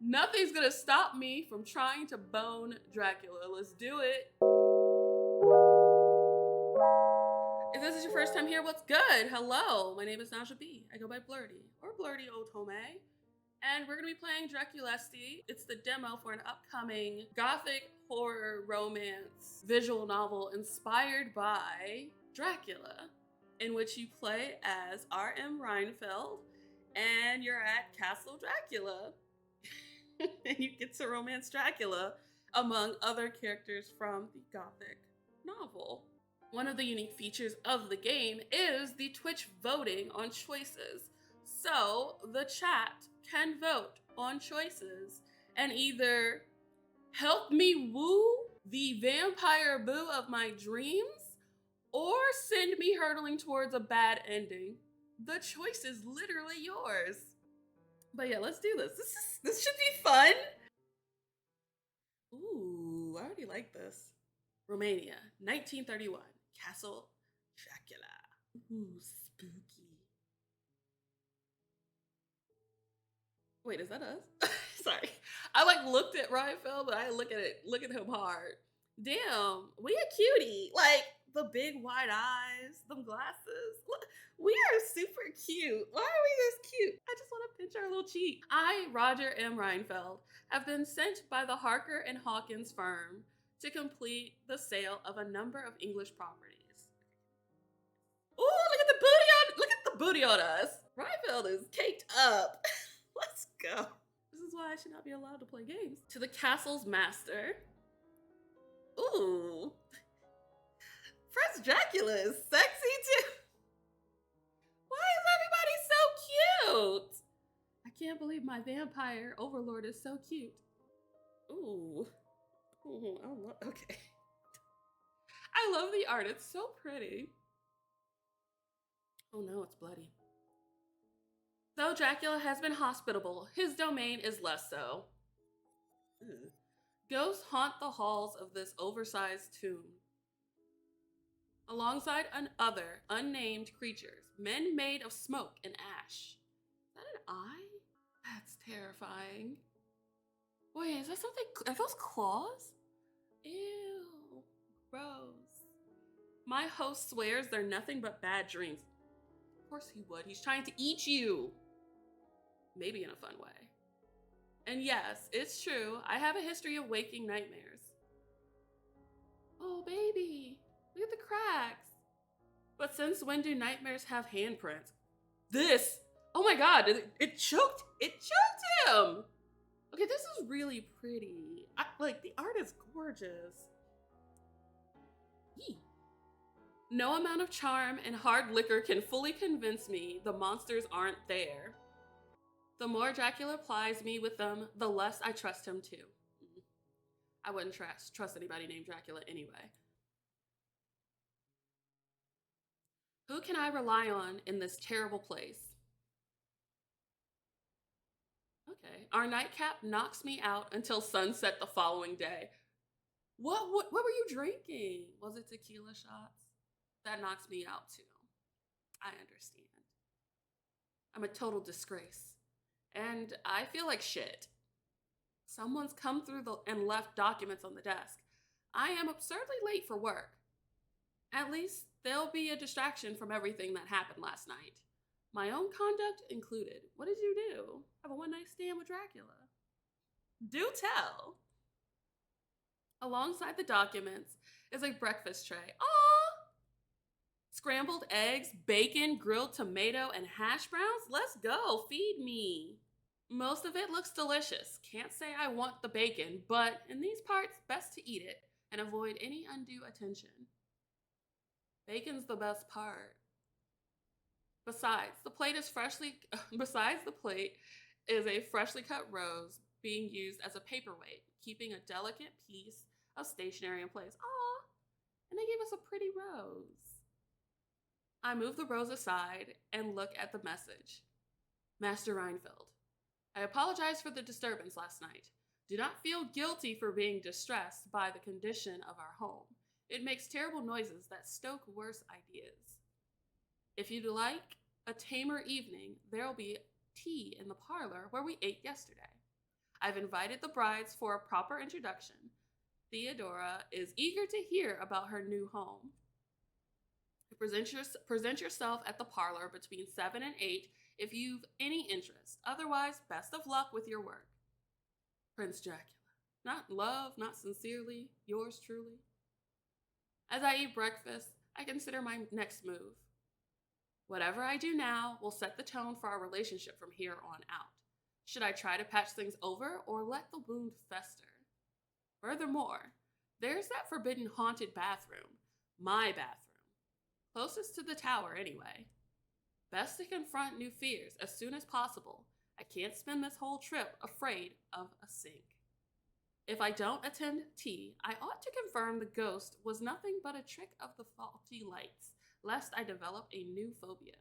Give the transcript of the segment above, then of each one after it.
Nothing's gonna stop me from trying to bone Dracula. Let's do it. If this is your first time here, what's good? Hello, my name is Naja B. I go by Blurdy or Blurdy Otome. And we're gonna be playing Draculesti. It's the demo for an upcoming gothic horror romance visual novel inspired by Dracula, in which you play as R.M. Renfield and you're at Castle Dracula. And you get to romance Dracula among other characters from the gothic novel. One of the unique features of the game is the Twitch voting on choices. So the chat can vote on choices and either help me woo the vampire boo of my dreams or send me hurtling towards a bad ending. The choice is literally yours. But yeah, let's do this. This should be fun. Ooh, I already like this. Romania, 1931. Castle Dracula. Ooh, spooky. Wait, is that us? Sorry. I looked at Reinfeld, but I look at him hard. Damn, we a cutie. Like the big wide eyes, them glasses. Look, we are super cute. Why are we this cute? I just want to pinch our little cheek. I, Roger M. Reinfeld, have been sent by the Harker and Hawkins firm to complete the sale of a number of English properties. Ooh, look at the booty on us. Reinfeld is caked up. Let's go. This is why I should not be allowed to play games. To the castle's master. Ooh. Prince Dracula is sexy too. Why is everybody so cute? I can't believe my vampire overlord is so cute. Ooh. Okay. I love the art. It's so pretty. Oh no, it's bloody. Though Dracula has been hospitable, his domain is less so. Ugh. Ghosts haunt the halls of this oversized tomb. Alongside other unnamed creatures, men made of smoke and ash. Is that an eye? That's terrifying. Wait, is that something? Are those claws? Ew, gross. My host swears they're nothing but bad dreams. Of course he would. He's trying to eat you. Maybe in a fun way. And yes, it's true. I have a history of waking nightmares. Oh, baby. Look at the cracks. But since when do nightmares have handprints? This. Oh my God. It choked. It choked him. Okay, this is really pretty. The art is gorgeous. Yee. No amount of charm and hard liquor can fully convince me the monsters aren't there. The more Dracula plies me with them, the less I trust him too. I wouldn't trust anybody named Dracula anyway. Who can I rely on in this terrible place? Okay. Our nightcap knocks me out until sunset the following day. What were you drinking? Was it tequila shots? That knocks me out too. I understand. I'm a total disgrace. And I feel like shit. Someone's come through and left documents on the desk. I am absurdly late for work. At least there'll be a distraction from everything that happened last night. My own conduct included. What did you do? Have a one-night stand with Dracula? Do tell. Alongside the documents is a breakfast tray. Aww! Scrambled eggs, bacon, grilled tomato, and hash browns? Let's go, feed me. Most of it looks delicious. Can't say I want the bacon, but in these parts, best to eat it and avoid any undue attention. Bacon's the best part. Besides the plate is a freshly cut rose being used as a paperweight, keeping a delicate piece of stationery in place. Aw, and they gave us a pretty rose. I move the rose aside and look at the message. Master Renfield, I apologize for the disturbance last night. Do not feel guilty for being distressed by the condition of our home. It makes terrible noises that stoke worse ideas. If you'd like a tamer evening, there'll be tea in the parlor where we ate yesterday. I've invited the brides for a proper introduction. Theodora is eager to hear about her new home. Present yourself at the parlor between 7 and 8 if you've any interest. Otherwise, best of luck with your work. Prince Dracula. Not love, not sincerely, yours truly. As I eat breakfast, I consider my next move. Whatever I do now will set the tone for our relationship from here on out. Should I try to patch things over or let the wound fester? Furthermore, there's that forbidden haunted bathroom, my bathroom, closest to the tower anyway. Best to confront new fears as soon as possible. I can't spend this whole trip afraid of a sink. If I don't attend tea, I ought to confirm the ghost was nothing but a trick of the faulty lights, lest I develop a new phobia.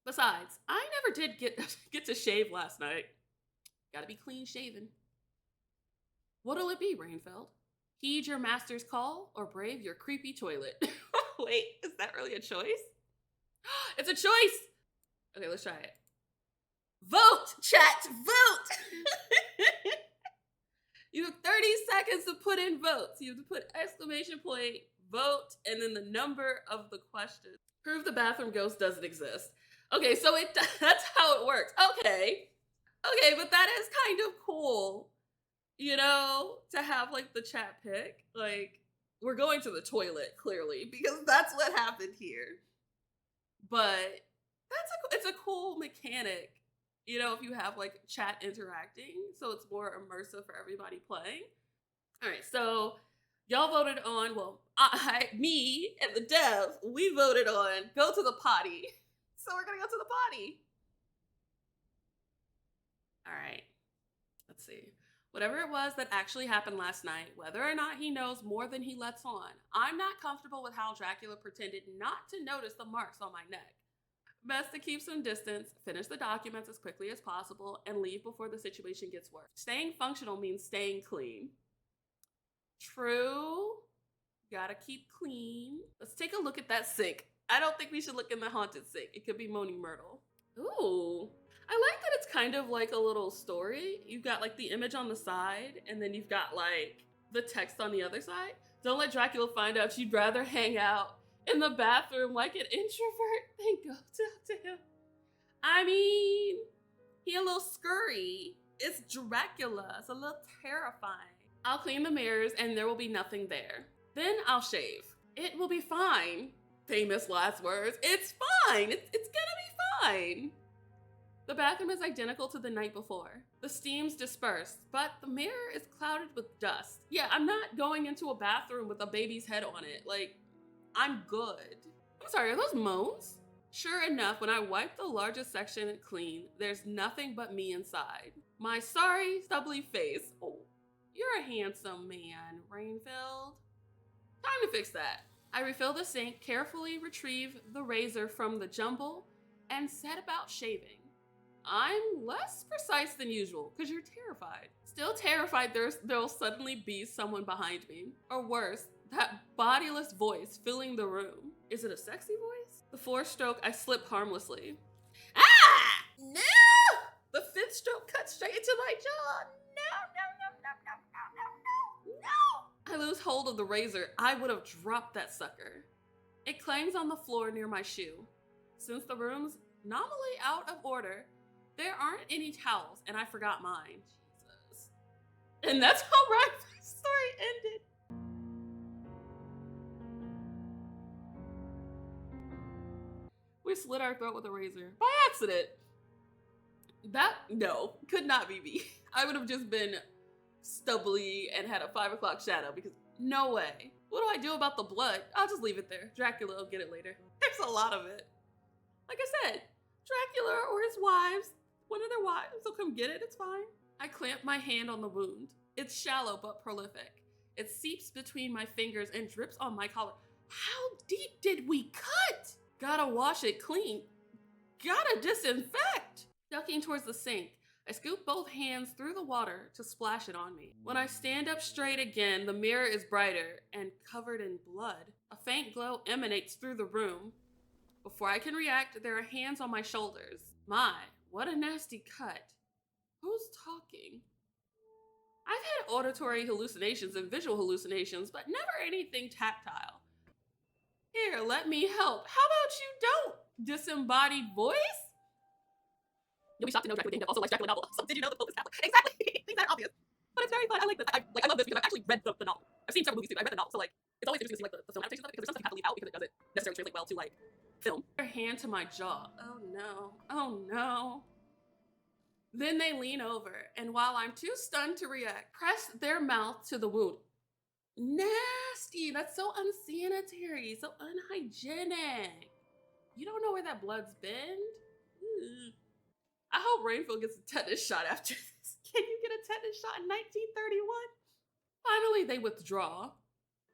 Besides, I never did get to shave last night. Gotta be clean shaven. What'll it be, Renfield? Heed your master's call or brave your creepy toilet? Wait, is that really a choice? It's a choice! Okay, let's try it. Vote, chat, vote! You have 30 seconds to put in votes. You have to put exclamation point, vote, and then the number of the question. Prove the bathroom ghost doesn't exist. Okay, so that's how it works. Okay, but that is kind of cool, you know, to have like the chat pick. Like, we're going to the toilet, clearly, because that's what happened here. But it's a cool mechanic, you know, if you have like chat interacting, so it's more immersive for everybody playing. All right, so y'all voted on, well, me and the dev, we voted on go to the potty. So we're gonna go to the potty. All right, let's see. Whatever it was that actually happened last night, whether or not he knows more than he lets on, I'm not comfortable with how Dracula pretended not to notice the marks on my neck. Best to keep some distance, finish the documents as quickly as possible, and leave before the situation gets worse. Staying functional means staying clean. True. Gotta keep clean. Let's take a look at that sink. I don't think we should look in the haunted sink. It could be Moaning Myrtle. Ooh. I like that it's kind of like a little story. You've got like the image on the side, and then you've got like the text on the other side. Don't let Dracula find out you'd rather hang out in the bathroom like an introvert than go talk to him. I mean, he a little scurry. It's Dracula. It's a little terrifying. I'll clean the mirrors and there will be nothing there. Then I'll shave. It will be fine. Famous last words. It's fine. It's gonna be fine. The bathroom is identical to the night before. The steam's dispersed, but the mirror is clouded with dust. Yeah, I'm not going into a bathroom with a baby's head on it. Like, I'm good. I'm sorry, are those moans? Sure enough, when I wipe the largest section clean, there's nothing but me inside. My sorry, stubbly face. Oh, you're a handsome man, Renfield. Time to fix that. I refill the sink, carefully retrieve the razor from the jumble, and set about shaving. I'm less precise than usual, because you're terrified. Still terrified there'll suddenly be someone behind me. Or worse, that bodiless voice filling the room. Is it a sexy voice? The fourth stroke, I slip harmlessly. Ah! No! The fifth stroke cut straight into my jaw. No! I lose hold of the razor. I would have dropped that sucker. It clangs on the floor near my shoe. Since the room's nominally out of order, there aren't any towels, and I forgot mine. Jesus. And that's how Renfield's story ended. We slit our throat with a razor. By accident. No, could not be me. I would have just been stubbly and had a 5 o'clock shadow because no way. What do I do about the blood? I'll just leave it there. Dracula will get it later. There's a lot of it. Like I said, Dracula or his wives, one of their wives will come get it. It's fine. I clamp my hand on the wound. It's shallow but prolific. It seeps between my fingers and drips on my collar. How deep did we cut? Gotta wash it clean. Gotta disinfect. Ducking towards the sink, I scoop both hands through the water to splash it on me. When I stand up straight again, the mirror is brighter and covered in blood. A faint glow emanates through the room. Before I can react, there are hands on my shoulders. My, what a nasty cut. Who's talking? I've had auditory hallucinations and visual hallucinations, but never anything tactile. Here, let me help. How about you don't? Disembodied voice? You'll be shocked to know Dracula also likes Dracula novel. So did you know the Pope is Catholic? Exactly. Things that are obvious. But it's very fun. I like this. I love this because I've actually read the novel. I've seen several movies too. I read the novel. So like it's always interesting to see like the film adaptations of it because there's stuff you have to leave out because it doesn't necessarily translate well to like film. Their hand to my jaw. Oh no. Oh no. Then they lean over, and while I'm too stunned to react, press their mouth to the wound. Nasty. That's so unsanitary. So unhygienic. You don't know where that blood's been? Ugh. I hope Renfield gets a tetanus shot after this. Can you get a tetanus shot in 1931? Finally, they withdraw.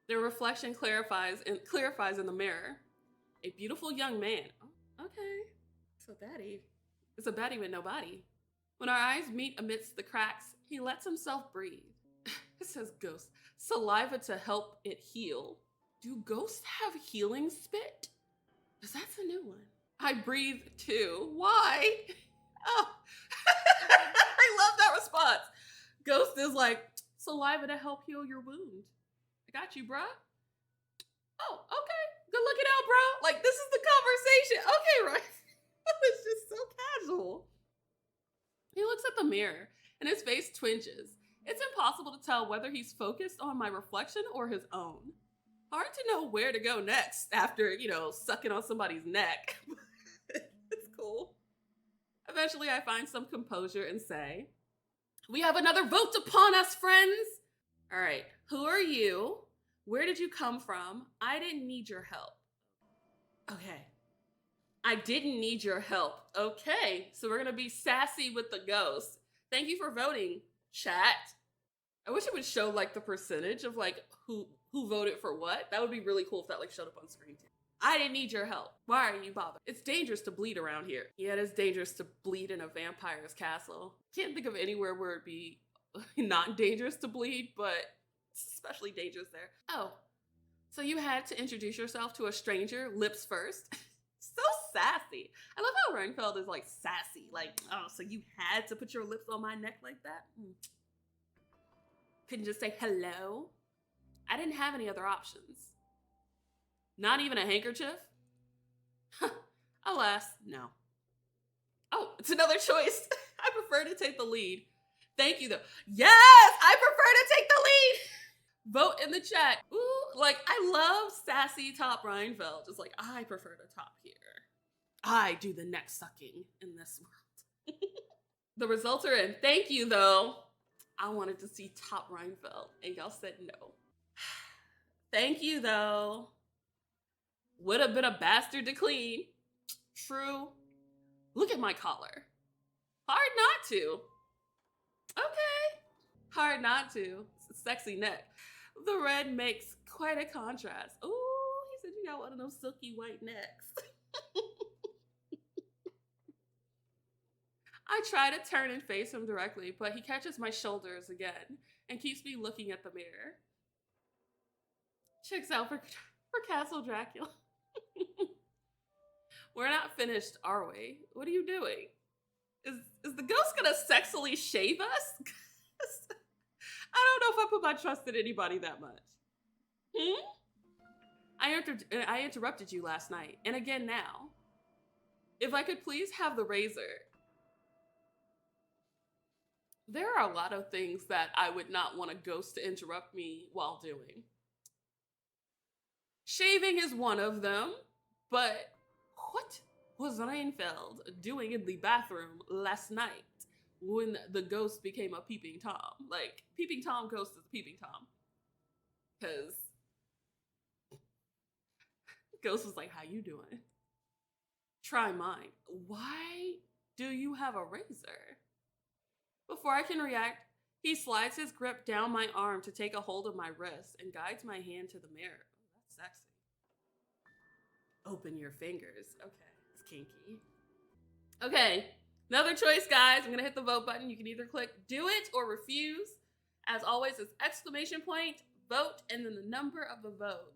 Their reflection clarifies in the mirror. A beautiful young man. Oh, okay. So baddie. It's a baddie with no body. When our eyes meet amidst the cracks, he lets himself breathe. It says ghost. Saliva to help it heal. Do ghosts have healing spit? Because that's a new one. I breathe too. Why? Oh, I love that response. Ghost is like, saliva to help heal your wound. I got you, bruh. Oh, okay. Good looking out, bro. Like, this is the conversation. Okay, right. It's just so casual. He looks at the mirror and his face twinges. It's impossible to tell whether he's focused on my reflection or his own. Hard to know where to go next after, sucking on somebody's neck. It's cool. Eventually, I find some composure and say, we have another vote upon us, friends. All right, who are you? Where did you come from? I didn't need your help. Okay. I didn't need your help. Okay, so we're gonna be sassy with the ghost. Thank you for voting, chat. I wish it would show like the percentage of like who voted for what. That would be really cool if that like showed up on screen too. I didn't need your help. Why are you bothered? It's dangerous to bleed around here. Yeah, it is dangerous to bleed in a vampire's castle. Can't think of anywhere where it'd be not dangerous to bleed, but it's especially dangerous there. Oh, so you had to introduce yourself to a stranger, lips first? So sassy. I love how Renfield is like sassy. Like, oh, so you had to put your lips on my neck like that? Couldn't just say hello? I didn't have any other options. Not even a handkerchief? Alas, no. Oh, it's another choice. I prefer to take the lead. Thank you, though. Yes, I prefer to take the lead. Vote in the chat. Ooh, like, I love sassy top Renfield. Just like, I prefer to top here. I do the neck sucking in this world. The results are in. Thank you, though. I wanted to see top Renfield, and y'all said no. Thank you, though. Would have been a bastard to clean. True. Look at my collar. Hard not to. Okay. Hard not to. It's a sexy neck. The red makes quite a contrast. Ooh, he said you got one of those silky white necks. I try to turn and face him directly, but he catches my shoulders again and keeps me looking at the mirror. Checks out for Castle Dracula. We're not finished, are we? What are you doing? Is the ghost gonna sexily shave us? I don't know if I put my trust in anybody that much. I interrupted you last night, and again now. If I could please have the razor. There are a lot of things that I would not want a ghost to interrupt me while doing. Shaving is one of them, but what was Renfield doing in the bathroom last night when the ghost became a peeping Tom? Like, peeping Tom ghost is peeping Tom. Because ghost was like, how you doing? Try mine. Why do you have a razor? Before I can react, he slides his grip down my arm to take a hold of my wrist and guides my hand to the mirror. That's sexy. Open your fingers. Okay, it's kinky. Okay, another choice, guys. I'm gonna hit the vote button. You can either click do it or refuse. As always, it's exclamation point, vote, and then the number of the vote.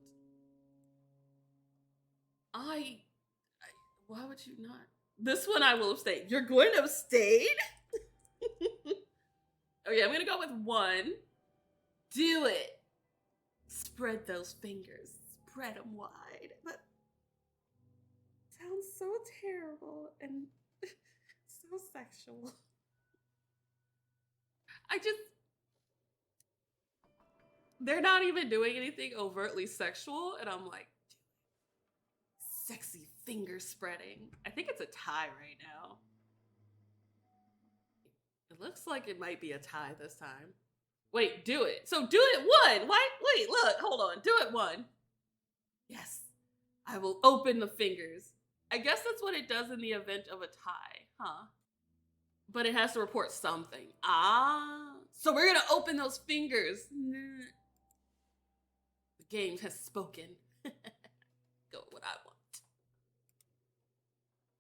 Why would you not? This one I will abstain. You're going to abstain? Okay, I'm gonna go with 1. Do it. Spread those fingers. Spread them wide. That sounds so terrible and so sexual. They're not even doing anything overtly sexual, and I'm like, sexy finger spreading. I think it's a tie right now. It looks like it might be a tie this time. Wait, do it. So do it 1. Why? Wait, look, hold on. Do it 1. Yes. I will open the fingers. I guess that's what it does in the event of a tie, huh? But it has to report something. Ah. So we're gonna open those fingers. The game has spoken. Go with what I want.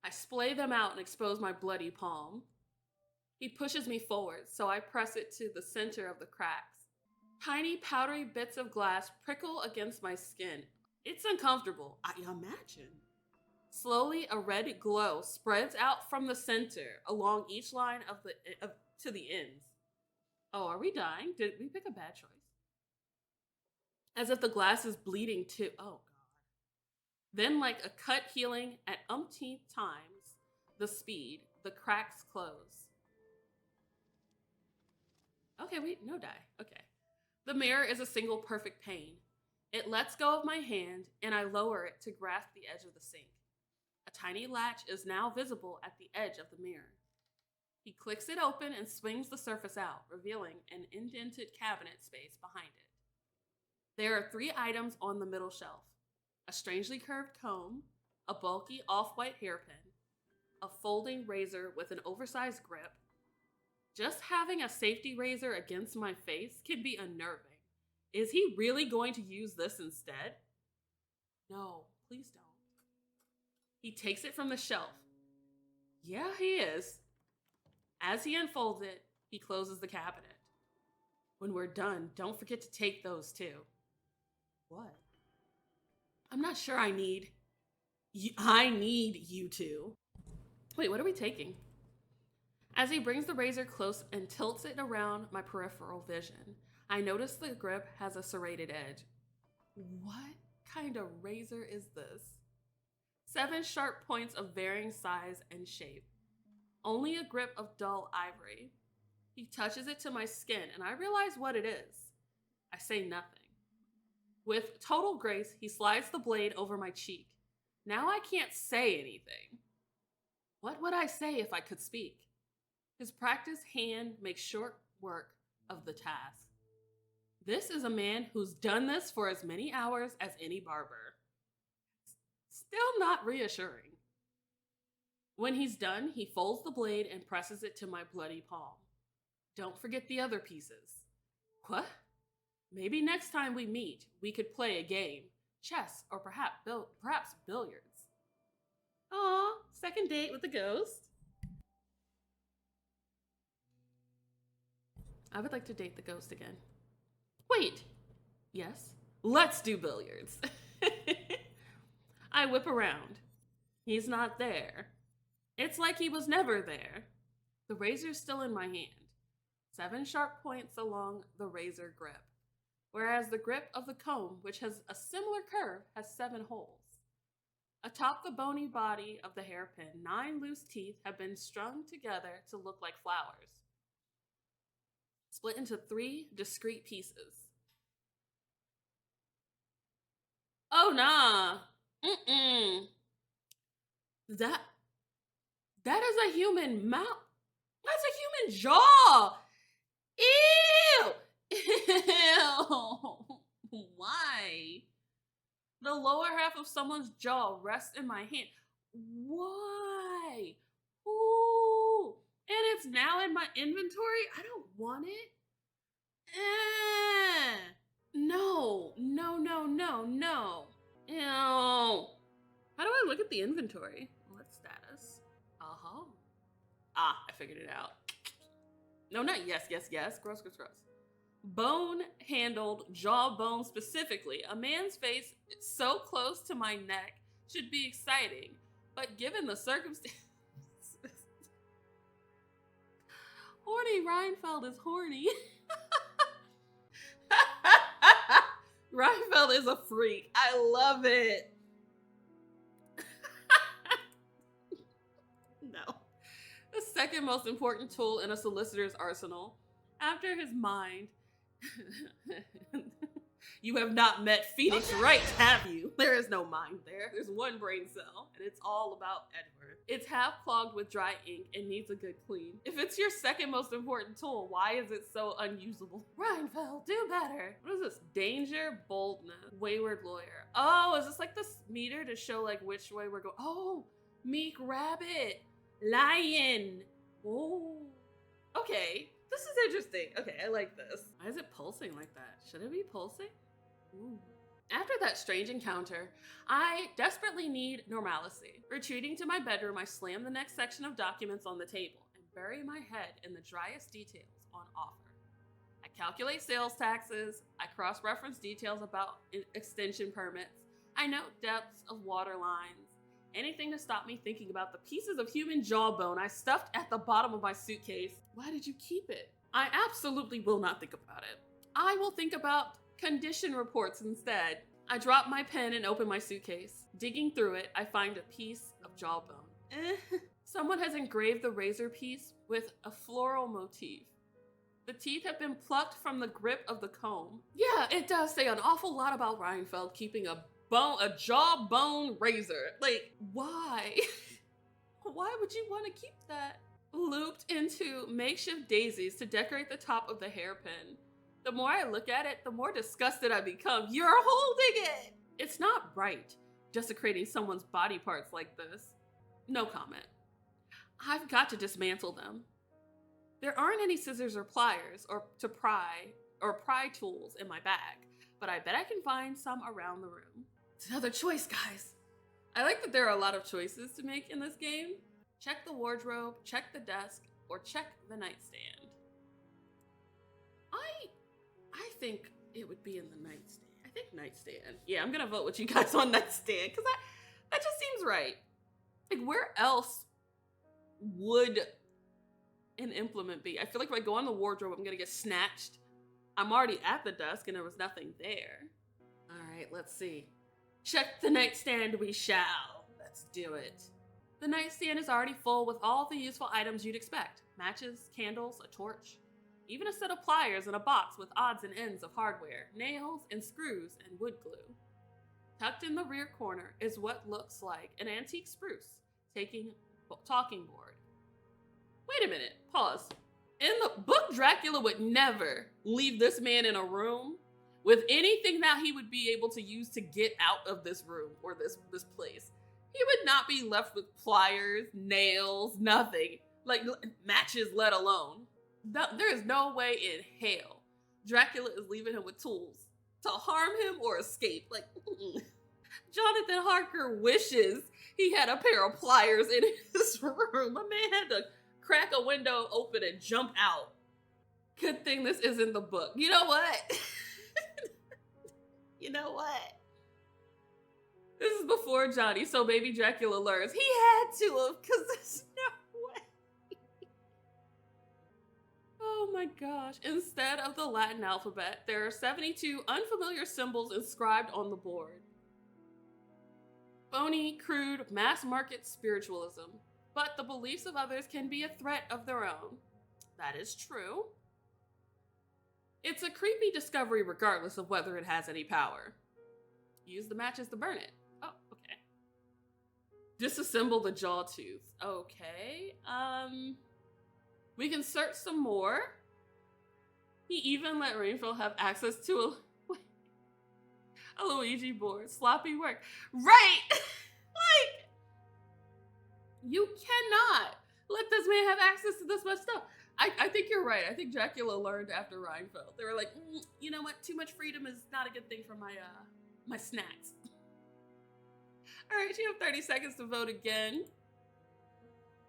I splay them out and expose my bloody palm. He pushes me forward, so I press it to the center of the cracks. Tiny, powdery bits of glass prickle against my skin. It's uncomfortable, I imagine. Slowly, a red glow spreads out from the center along each line to the ends. Oh, are we dying? Did we pick a bad choice? As if the glass is bleeding too. Oh, God. Then, like a cut healing at umpteenth times the speed, the cracks close. Okay, wait, no die. Okay. The mirror is a single perfect pane. It lets go of my hand, and I lower it to grasp the edge of the sink. A tiny latch is now visible at the edge of the mirror. He clicks it open and swings the surface out, revealing an indented cabinet space behind it. There are 3 items on the middle shelf: a strangely curved comb, a bulky off-white hairpin, a folding razor with an oversized grip. Just having a safety razor against my face can be unnerving. Is he really going to use this instead? No, please don't. He takes it from the shelf. Yeah, he is. As he unfolds it, he closes the cabinet. When we're done, don't forget to take those too. What? I'm not sure I need you to. Wait, what are we taking? As he brings the razor close and tilts it around my peripheral vision, I notice the grip has a serrated edge. What kind of razor is this? 7 sharp points of varying size and shape. Only a grip of dull ivory. He touches it to my skin, and I realize what it is. I say nothing. With total grace, he slides the blade over my cheek. Now I can't say anything. What would I say if I could speak? His practiced hand makes short work of the task. This is a man who's done this for as many hours as any barber. Still not reassuring. When he's done, he folds the blade and presses it to my bloody palm. Don't forget the other pieces. What? Maybe next time we meet, we could play a game. Chess, or perhaps billiards. Aw, second date with the ghost. I would like to date the ghost again. Wait. Yes? Let's do billiards. I whip around. He's not there. It's like he was never there. The razor's still in my hand. 7 sharp points along the razor grip, whereas the grip of the comb, which has a similar curve, has 7 holes. Atop the bony body of the hairpin, 9 loose teeth have been strung together to look like flowers, split into 3 discrete pieces. Oh, nah. That is a human mouth. That's a human jaw. Ew. Ew. Why? The lower half of someone's jaw rests in my hand. Why? Ooh. And it's now in my inventory? I don't want it. No. Ew. How do I look at the inventory? What status? Uh-huh. Ah, I figured it out. No, not yes. Gross. Bone-handled jawbone specifically. A man's face so close to my neck should be exciting, but given the circumstances... Horny Renfield is horny. Renfield is a freak. I love it. No. The second most important tool in a solicitor's arsenal, after his mind. You have not met Phoenix Wright, have you? There is no mind there. There's one brain cell, and it's all about Edward. It's half clogged with dry ink and needs a good clean. If it's your second most important tool, why is it so unusable? Renfield, do better. What is this? Danger, boldness, wayward lawyer. Oh, is this like this meter to show like which way we're going? Oh, meek rabbit, lion. Oh, okay. This is interesting. Okay, I like this. Why is it pulsing like that? Should it be pulsing? Ooh. After that strange encounter, I desperately need normalcy. Retreating to my bedroom, I slam the next section of documents on the table and bury my head in the driest details on offer. I calculate sales taxes. I cross-reference details about extension permits. I note depths of water lines. Anything to stop me thinking about the pieces of human jawbone I stuffed at the bottom of my suitcase. Why did you keep it? I absolutely will not think about it. I will think about condition reports instead. I drop my pen and open my suitcase. Digging through it, I find a piece of jawbone. Someone has engraved the razor piece with a floral motif. The teeth have been plucked from the grip of the comb. Yeah, it does say an awful lot about Renfield keeping a jawbone razor. Like, why? Why would you want to keep that? Looped into makeshift daisies to decorate the top of the hairpin. The more I look at it, the more disgusted I become. You're holding it! It's not right, desecrating someone's body parts like this. No comment. I've got to dismantle them. There aren't any scissors or pliers or pry tools in my bag, but I bet I can find some around the room. It's another choice, guys. I like that there are a lot of choices to make in this game. Check the wardrobe, check the desk, or check the nightstand. I think it would be in the nightstand. I think nightstand. Yeah, I'm gonna vote with you guys on nightstand, because that just seems right. Like, where else would an implement be? I feel like if I go on the wardrobe, I'm gonna get snatched. I'm already at the desk and there was nothing there. All right, let's see. Check the nightstand we shall. Let's do it. The nightstand is already full with all the useful items you'd expect. Matches, candles, a torch, even a set of pliers and a box with odds and ends of hardware, nails and screws and wood glue. Tucked in the rear corner is what looks like an antique spruce talking board. Wait a minute, pause. In the book, Dracula would never leave this man in a room with anything that he would be able to use to get out of this room or this place. He would not be left with pliers, nails, nothing. Like matches, let alone. No, there is no way in hell Dracula is leaving him with tools to harm him or escape. Like, Jonathan Harker wishes he had a pair of pliers in his room. A man had to crack a window open and jump out. Good thing this isn't the book. You know what? You know what? This is before Johnny, so baby Dracula learns. He had to have, because there's no way. Oh my gosh. Instead of the Latin alphabet, there are 72 unfamiliar symbols inscribed on the board. Phony, crude, mass market spiritualism. But the beliefs of others can be a threat of their own. That is true. It's a creepy discovery regardless of whether it has any power. Use the matches to burn it. Oh, okay. Disassemble the jaw tooth. Okay. We can search some more. He even let Renfield have access to a Luigi board. Sloppy work. Right! Like, you cannot let this man have access to this much stuff. I think you're right. I think Dracula learned after Renfield. They were like, you know what? Too much freedom is not a good thing for my snacks. All right, you have 30 seconds to vote again.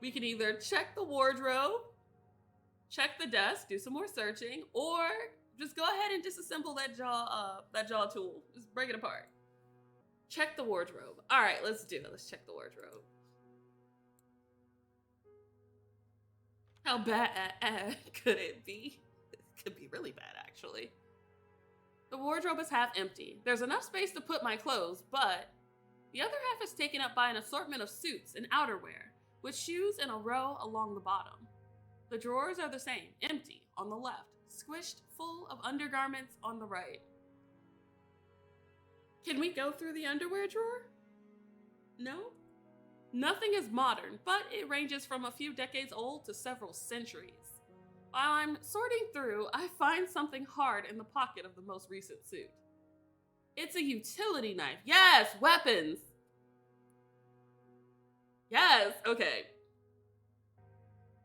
We can either check the wardrobe, check the desk, do some more searching, or just go ahead and disassemble that jaw tool. Just break it apart. Check the wardrobe. All right, let's do it. Let's check the wardrobe. How bad could it be? It could be really bad, actually. The wardrobe is half empty. There's enough space to put my clothes, but the other half is taken up by an assortment of suits and outerwear, with shoes in a row along the bottom. The drawers are the same, empty on the left, squished full of undergarments on the right. Can we go through the underwear drawer? No? Nothing is modern, but it ranges from a few decades old to several centuries. While I'm sorting through, I find something hard in the pocket of the most recent suit. It's a utility knife. Yes, weapons. Yes, okay.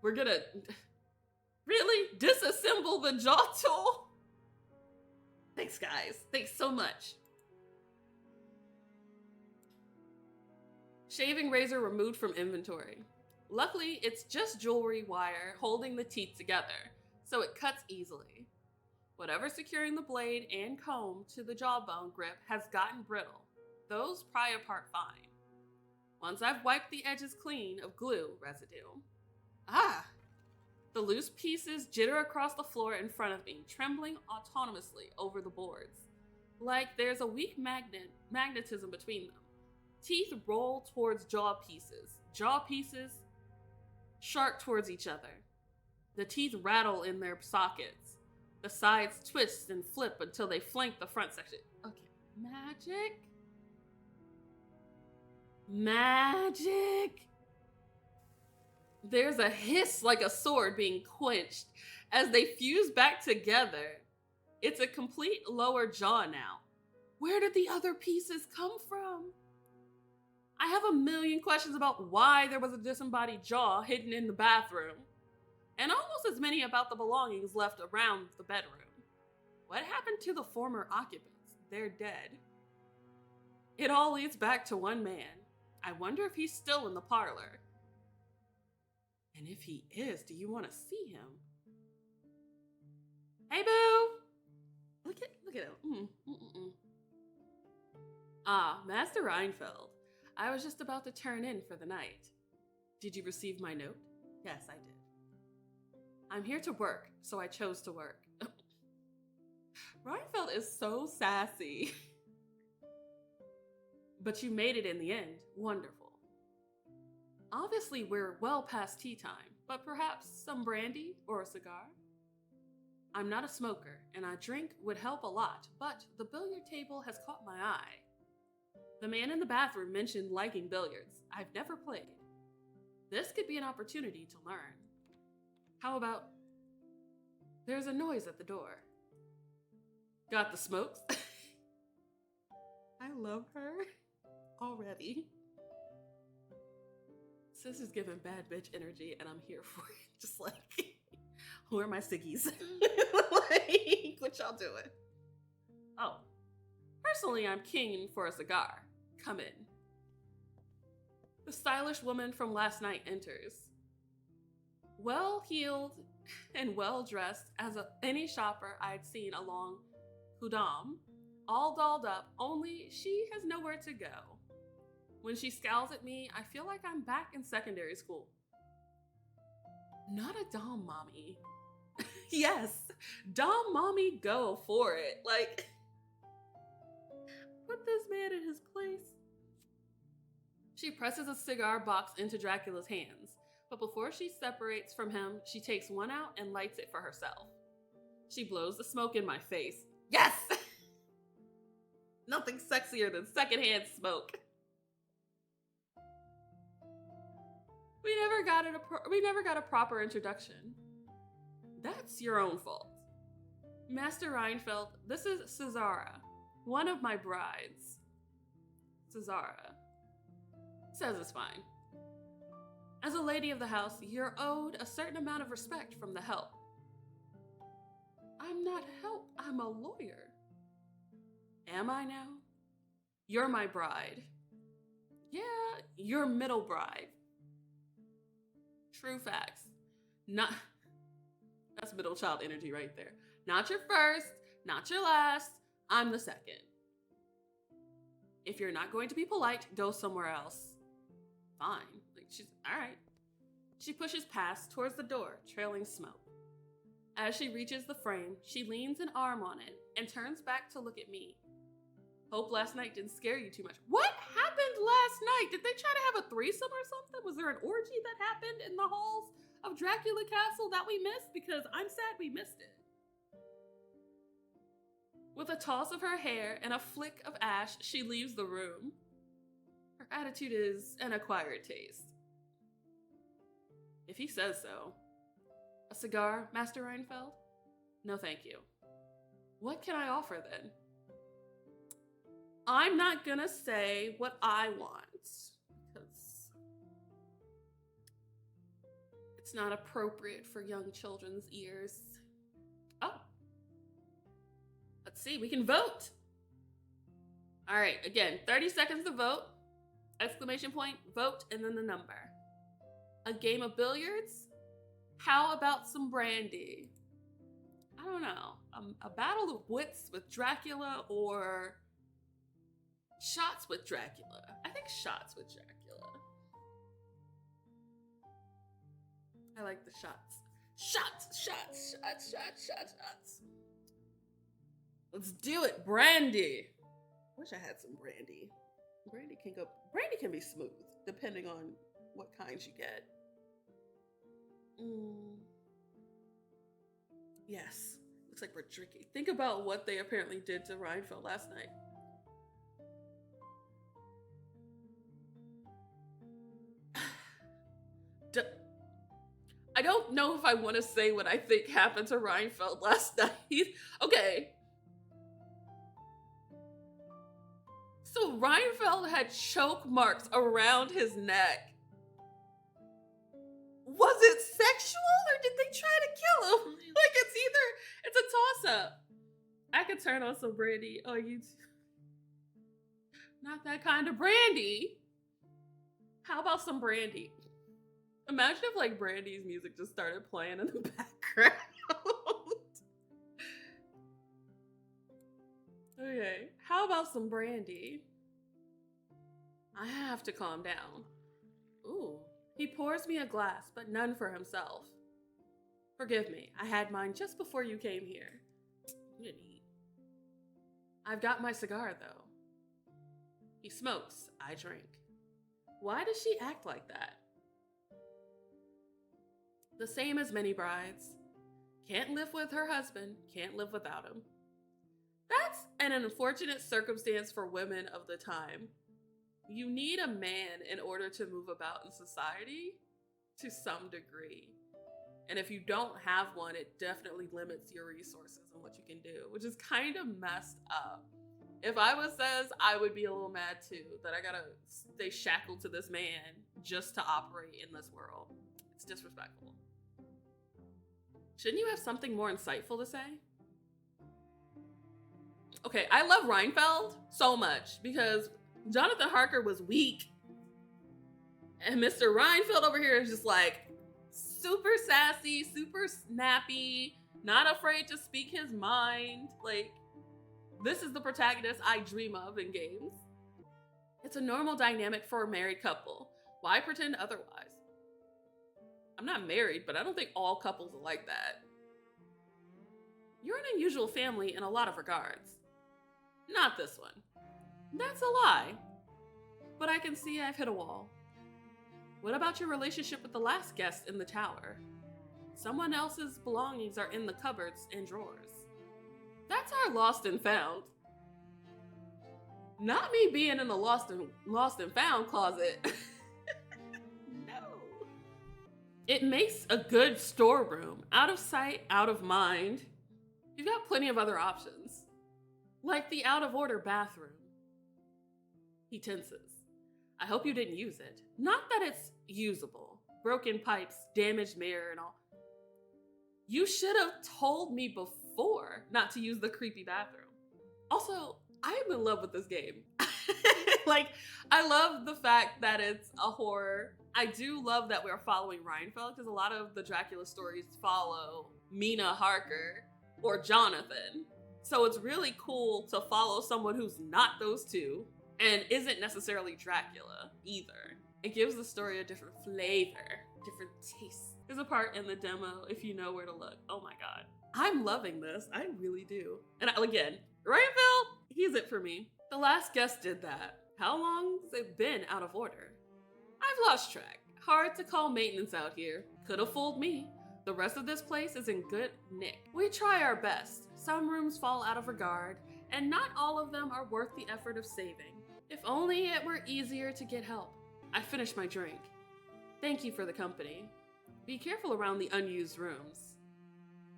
We're gonna really disassemble the jaw tool? Thanks, guys. Thanks so much. Shaving razor removed from inventory. Luckily, it's just jewelry wire holding the teeth together, so it cuts easily. Whatever's securing the blade and comb to the jawbone grip has gotten brittle. Those pry apart fine. Once I've wiped the edges clean of glue residue. The loose pieces jitter across the floor in front of me, trembling autonomously over the boards. Like there's a weak magnetism between them. Teeth roll towards jaw pieces shark towards each other. The teeth rattle in their sockets. The sides twist and flip until they flank the front section. Okay, magic. There's a hiss like a sword being quenched as they fuse back together. It's a complete lower jaw now. Where did the other pieces come from? I have a million questions about why there was a disembodied jaw hidden in the bathroom, and almost as many about the belongings left around the bedroom. What happened to the former occupants? They're dead. It all leads back to one man. I wonder if he's still in the parlor. And if he is, do you want to see him? Hey, boo! Look at him. Ah, Master Renfield. I was just about to turn in for the night. Did you receive my note? Yes, I did. I'm here to work, so I chose to work. Renfield is so sassy. But you made it in the end. Wonderful. Obviously, we're well past tea time, but perhaps some brandy or a cigar? I'm not a smoker, and a drink would help a lot, but the billiard table has caught my eye. The man in the bathroom mentioned liking billiards. I've never played. This could be an opportunity to learn. How about... There's a noise at the door. Got the smokes? I love her already. Sis is giving bad bitch energy, and I'm here for it. Just like, where are my ciggies? Like, what y'all doing? Oh, personally, I'm keen for a cigar. Come in. The stylish woman from last night enters. Well-heeled and well-dressed as any shopper I'd seen along Kudam, all dolled up, only she has nowhere to go. When she scowls at me, I feel like I'm back in secondary school. Not a Dom mommy. Yes, Dom mommy, go for it. Like, put this man in his place. She presses a cigar box into Dracula's hands, but before she separates from him, she takes one out and lights it for herself. She blows the smoke in my face. Yes! Nothing sexier than secondhand smoke. We never got a proper introduction. That's your own fault. Master Renfield, this is Cesara, one of my brides. Cesara. Says it's fine. As a lady of the house, you're owed a certain amount of respect from the help. I'm not help, I'm a lawyer. Am I now? You're my bride. Yeah, you're middle bride. True facts. That's middle child energy right there. Not your first, not your last, I'm the second. If you're not going to be polite, go somewhere else. Fine. Like, she's all right. She pushes past towards the door, trailing smoke. As she reaches the frame, she leans an arm on it and turns back to look at me. Hope last night didn't scare you too much. What happened last night? Did they try to have a threesome or something? Was there an orgy that happened in the halls of Dracula Castle that we missed? Because I'm sad we missed it. With a toss of her hair and a flick of ash, she leaves the room. Her attitude is an acquired taste. If he says so. A cigar, Master Renfield? No, thank you. What can I offer then? I'm not gonna say what I want, because it's not appropriate for young children's ears. Oh. Let's see, we can vote. All right, again, 30 seconds to vote. Exclamation point, vote, and then the number. A game of billiards? How about some brandy? I don't know. A battle of wits with Dracula or shots with Dracula? I think shots with Dracula. I like the shots. Shots. Let's do it. Brandy. Wish I had some brandy. Brandy can be smooth, depending on what kinds you get. Yes. Looks like we're drinking. Think about what they apparently did to Renfield last night. I don't know if I want to say what I think happened to Renfield last night. Okay. So Renfield had choke marks around his neck. Was it sexual or did they try to kill him? Like it's a toss-up. I could turn on some brandy on YouTube. Not that kind of brandy. How about some brandy? Imagine if like Brandy's music just started playing in the background. Okay, how about some brandy? I have to calm down. Ooh, he pours me a glass, but none for himself. Forgive me, I had mine just before you came here. You didn't eat. I've got my cigar though. He smokes, I drink. Why does she act like that? The same as many brides. Can't live with her husband, can't live without him. That's an unfortunate circumstance for women of the time. You need a man in order to move about in society to some degree. And if you don't have one, it definitely limits your resources and what you can do, which is kind of messed up. If I was Says, I would be a little mad too, that I gotta stay shackled to this man just to operate in this world. It's disrespectful. Shouldn't you have something more insightful to say? Okay, I love Renfield so much because Jonathan Harker was weak. And Mr. Renfield over here is just like super sassy, super snappy, not afraid to speak his mind. Like, this is the protagonist I dream of in games. It's a normal dynamic for a married couple. Why pretend otherwise? I'm not married, but I don't think all couples are like that. You're an unusual family in a lot of regards. Not this one. That's a lie. But I can see I've hit a wall. What about your relationship with the last guest in the tower? Someone else's belongings are in the cupboards and drawers. That's our lost and found. Not me being in the lost and found closet. No. It makes a good storeroom. Out of sight, out of mind. You've got plenty of other options. Like the out of order bathroom. He tenses. I hope you didn't use it. Not that it's usable. Broken pipes, damaged mirror, and all. You should have told me before not to use the creepy bathroom. Also, I am in love with this game. Like, I love the fact that it's a horror. I do love that we're following Renfield because a lot of the Dracula stories follow Mina Harker or Jonathan. So it's really cool to follow someone who's not those two and isn't necessarily Dracula either. It gives the story a different flavor. different tastes. There's a part in the demo, if you know where to look. Oh my god. I'm loving this. I really do. And again, Renfield, he's it for me. The last guest did that. How long has it been out of order? I've lost track. Hard to call maintenance out here. Could have fooled me. The rest of this place is in good nick. We try our best. Some rooms fall out of regard, and not all of them are worth the effort of saving. If only it were easier to get help. I finished my drink. Thank you for the company. Be careful around the unused rooms.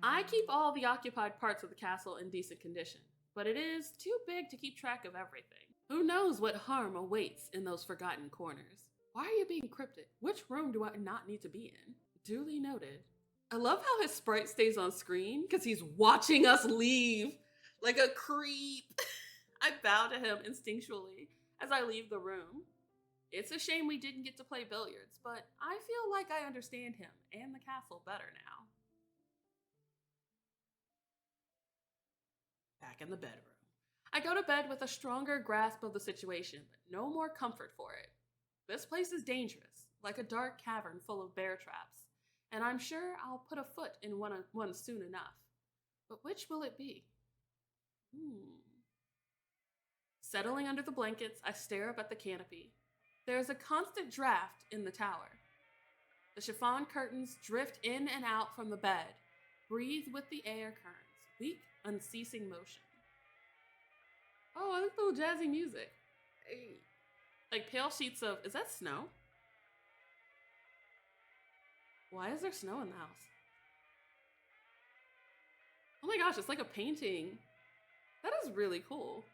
I keep all the occupied parts of the castle in decent condition, but it is too big to keep track of everything. Who knows what harm awaits in those forgotten corners? Why are you being cryptic? Which room do I not need to be in? Duly noted. I love how his sprite stays on screen because he's watching us leave like a creep. I bow to him instinctually as I leave the room. It's a shame we didn't get to play billiards, but I feel like I understand him and the castle better now. Back in the bedroom. I go to bed with a stronger grasp of the situation, but no more comfort for it. This place is dangerous, like a dark cavern full of bear traps, and I'm sure I'll put a foot in one soon enough. But which will it be? Settling under the blankets, I stare up at the canopy. There is a constant draft in the tower. The chiffon curtains drift in and out from the bed, breathe with the air currents, weak, unceasing motion. Oh, I like the little jazzy music. Hey. Like pale sheets of, is that snow? Why is there snow in the house? Oh my gosh, it's like a painting. That is really cool.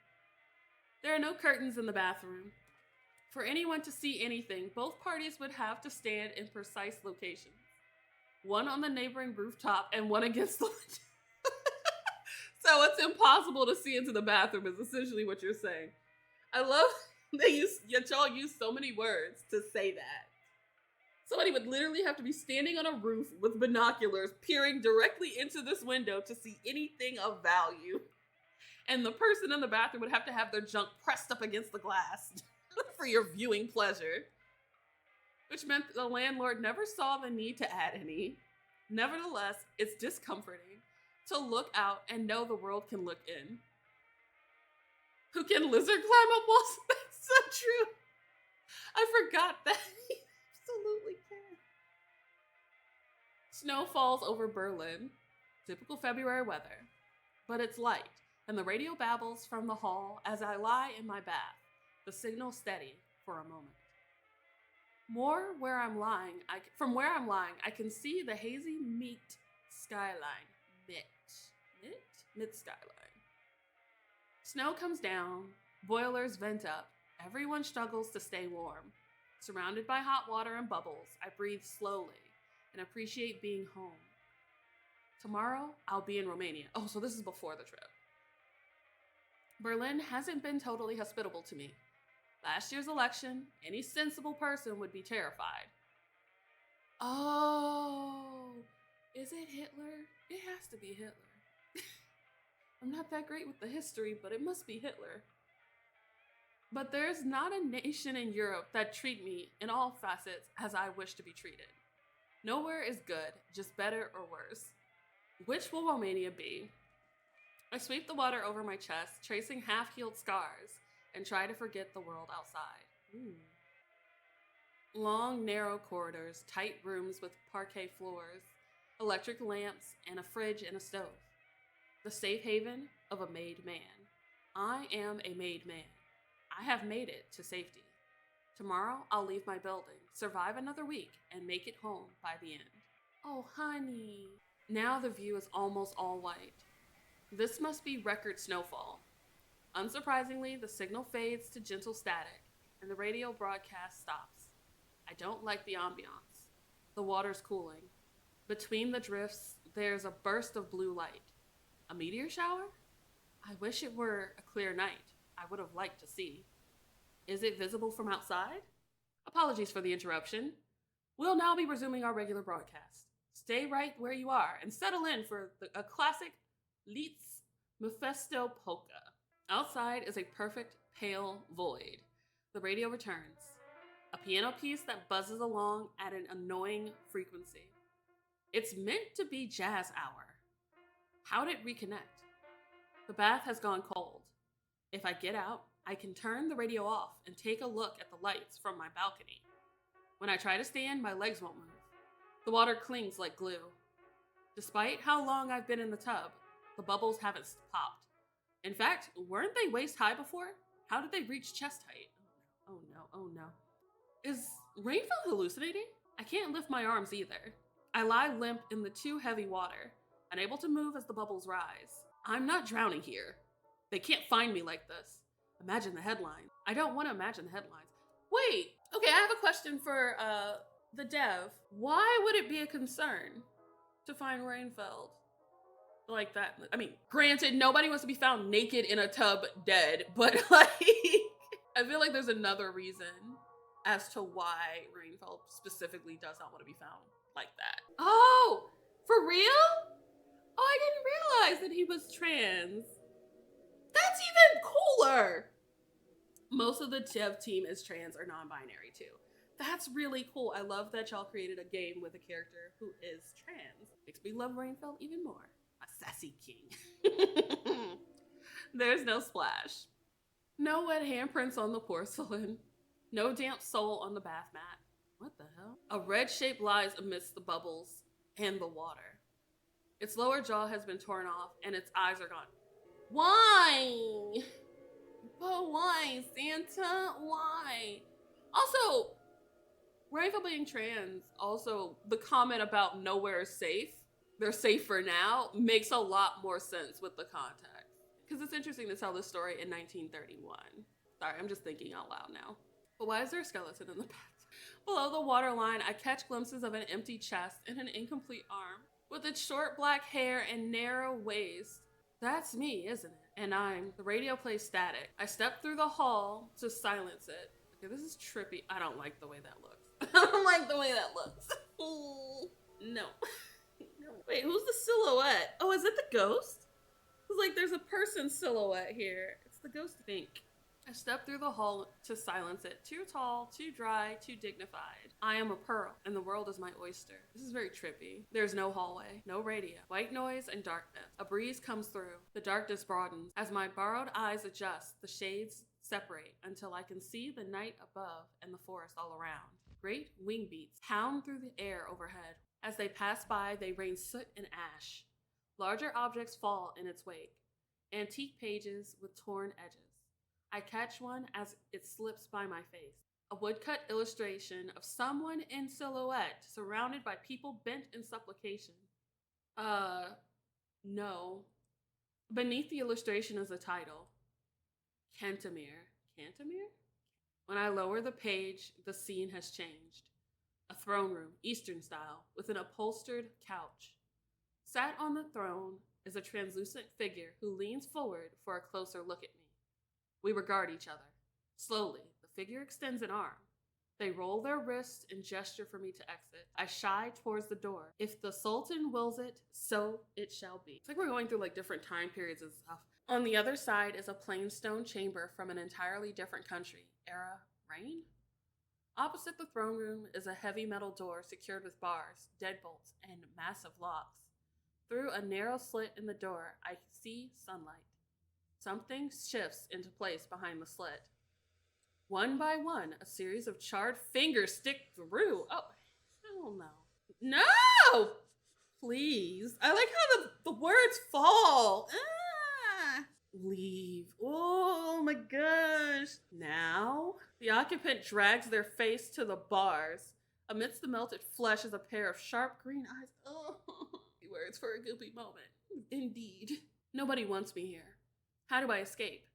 There are no curtains in the bathroom. For anyone to see anything, both parties would have to stand in precise locations. One on the neighboring rooftop and one against the window. So it's impossible to see into the bathroom is essentially what you're saying. I love y'all use so many words to say that. Somebody would literally have to be standing on a roof with binoculars, peering directly into this window to see anything of value. And the person in the bathroom would have to have their junk pressed up against the glass for your viewing pleasure. Which meant the landlord never saw the need to add any. Nevertheless, it's discomforting to look out and know the world can look in. Who can lizard climb up walls? That's so true. I forgot that. He absolutely can. Snow falls over Berlin. Typical February weather. But it's light, and the radio babbles from the hall as I lie in my bath, the signal steady for a moment. From where I'm lying, I can see the hazy skyline. Mid skyline. Snow comes down, boilers vent up, everyone struggles to stay warm. Surrounded by hot water and bubbles, I breathe slowly and appreciate being home. Tomorrow, I'll be in Romania. Oh, so this is before the trip. Berlin hasn't been totally hospitable to me. Last year's election, any sensible person would be terrified. Oh, is it Hitler? It has to be Hitler. I'm not that great with the history, but it must be Hitler. But there's not a nation in Europe that treat me in all facets as I wish to be treated. Nowhere is good, just better or worse. Which will Romania be? I sweep the water over my chest, tracing half-healed scars, and try to forget the world outside. Long, narrow corridors, tight rooms with parquet floors, electric lamps, and a fridge and a stove. The safe haven of a made man. I am a made man. I have made it to safety. Tomorrow, I'll leave my building, survive another week, and make it home by the end. Oh, honey. Now the view is almost all white. This must be record snowfall. Unsurprisingly, the signal fades to gentle static, and the radio broadcast stops. I don't like the ambiance. The water's cooling. Between the drifts, there's a burst of blue light. A meteor shower? I wish it were a clear night. I would have liked to see. Is it visible from outside? Apologies for the interruption. We'll now be resuming our regular broadcast. Stay right where you are and settle in for a classic Liszt Mephisto polka. Outside is a perfect pale void. The radio returns. a piano piece that buzzes along at an annoying frequency. It's meant to be jazz hour. How'd it reconnect? The bath has gone cold. If I get out, I can turn the radio off and take a look at the lights from my balcony. When I try to stand, my legs won't move. The water clings like glue. Despite how long I've been in the tub, the bubbles haven't popped. In fact, weren't they waist high before? How did they reach chest height? Oh no, oh no. Is Renfield hallucinating? I can't lift my arms either. I lie limp in the too heavy water, unable to move as the bubbles rise. I'm not drowning here. They can't find me like this. Imagine the headlines. I don't want to imagine the headlines. Wait, okay, I have a question for the dev. Why would it be a concern to find Renfield like that? I mean, granted, nobody wants to be found naked in a tub dead, but like, I feel like there's another reason as to why Renfield specifically does not want to be found like that. Oh, for real? Oh, I didn't realize that he was trans. That's even cooler. Most of the dev team is trans or non-binary too. That's really cool. I love that y'all created a game with a character who is trans. Makes me love Renfield even more. A sassy king. There's no splash. No wet handprints on the porcelain. No damp sole on the bath mat. What the hell? A red shape lies amidst the bubbles and the water. Its lower jaw has been torn off and its eyes are gone. Why? But why, Santa? Why? Also, Renfield being trans, also the comment about nowhere is safe, they're safe for now, makes a lot more sense with the context. Because it's interesting to tell this story in 1931. Sorry, I'm just thinking out loud now. But why is there a skeleton in the bath? Below the waterline, I catch glimpses of an empty chest and an incomplete arm. With its short black hair and narrow waist. That's me, isn't it? And the radio plays static. I step through the hall to silence it. Okay, this is trippy. I don't like the way that looks. I don't like the way that looks. No. No. Wait, who's the silhouette? Oh, is it the ghost? It's like there's a person silhouette here. It's the ghost, I think. I step through the hall to silence it. Too tall, too dry, too dignified. I am a pearl, and the world is my oyster. This is very trippy. There's no hallway, no radio, white noise and darkness. A breeze comes through. The darkness broadens. As my borrowed eyes adjust, the shades separate until I can see the night above and the forest all around. Great wing beats pound through the air overhead. As they pass by, they rain soot and ash. Larger objects fall in its wake. Antique pages with torn edges. I catch one as it slips by my face. A woodcut illustration of someone in silhouette surrounded by people bent in supplication. No. Beneath the illustration is a title. Cantemir. Cantemir? When I lower the page, the scene has changed. A throne room, Eastern style, with an upholstered couch. Sat on the throne is a translucent figure who leans forward for a closer look at me. We regard each other. Slowly, the figure extends an arm. They roll their wrists and gesture for me to exit. I shy towards the door. If the Sultan wills it, so it shall be. It's like we're going through like different time periods and stuff. On the other side is a plain stone chamber from an entirely different country. Era Reign? Opposite the throne room is a heavy metal door secured with bars, deadbolts, and massive locks. Through a narrow slit in the door, I see sunlight. Something shifts into place behind the slit. One by one, a series of charred fingers stick through. Oh, hell no. No! Please. I like how the words fall. Ah! Leave. Oh my gosh. Now, the occupant drags their face to the bars. Amidst the melted flesh is a pair of sharp green eyes. Oh, words for a goopy moment. Indeed. Nobody wants me here. How do I escape?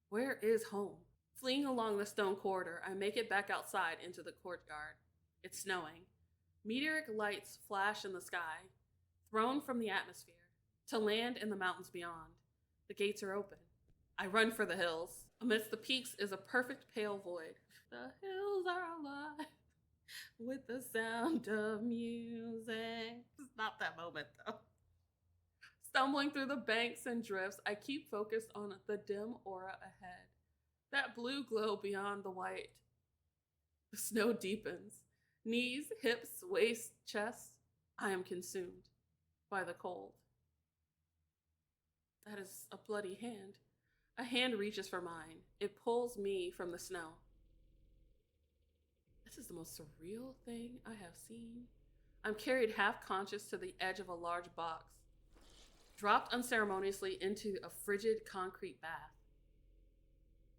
Where is home? Fleeing along the stone corridor, I make it back outside into the courtyard. It's snowing. Meteoric lights flash in the sky, thrown from the atmosphere, to land in the mountains beyond. The gates are open. I run for the hills. Amidst the peaks is a perfect pale void. The hills are alive with the sound of music. It's not that moment, though. Stumbling through the banks and drifts, I keep focused on the dim aura ahead. That blue glow beyond the white. The snow deepens. Knees, hips, waist, chest. I am consumed by the cold. That is a bloody hand. A hand reaches for mine. It pulls me from the snow. This is the most surreal thing I have seen. I'm carried half conscious to the edge of a large box, dropped unceremoniously into a frigid concrete bath.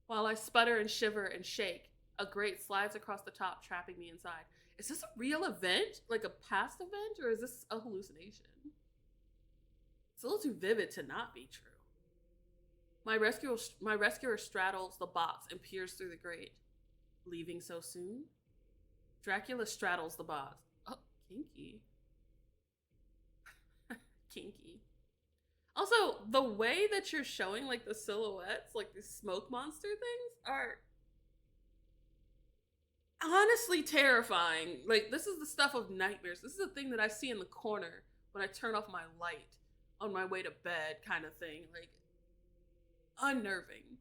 While I sputter and shiver and shake, a grate slides across the top, trapping me inside. Is this a real event? Like a past event? Or is this a hallucination? It's a little too vivid to not be true. My rescuer straddles the box and peers through the grate. Leaving so soon? Dracula straddles the box. Oh, kinky. Kinky. Also, the way that you're showing like the silhouettes, like these smoke monster things, are honestly terrifying. Like, this is the stuff of nightmares. This is the thing that I see in the corner when I turn off my light on my way to bed, kind of thing. Like, unnerving,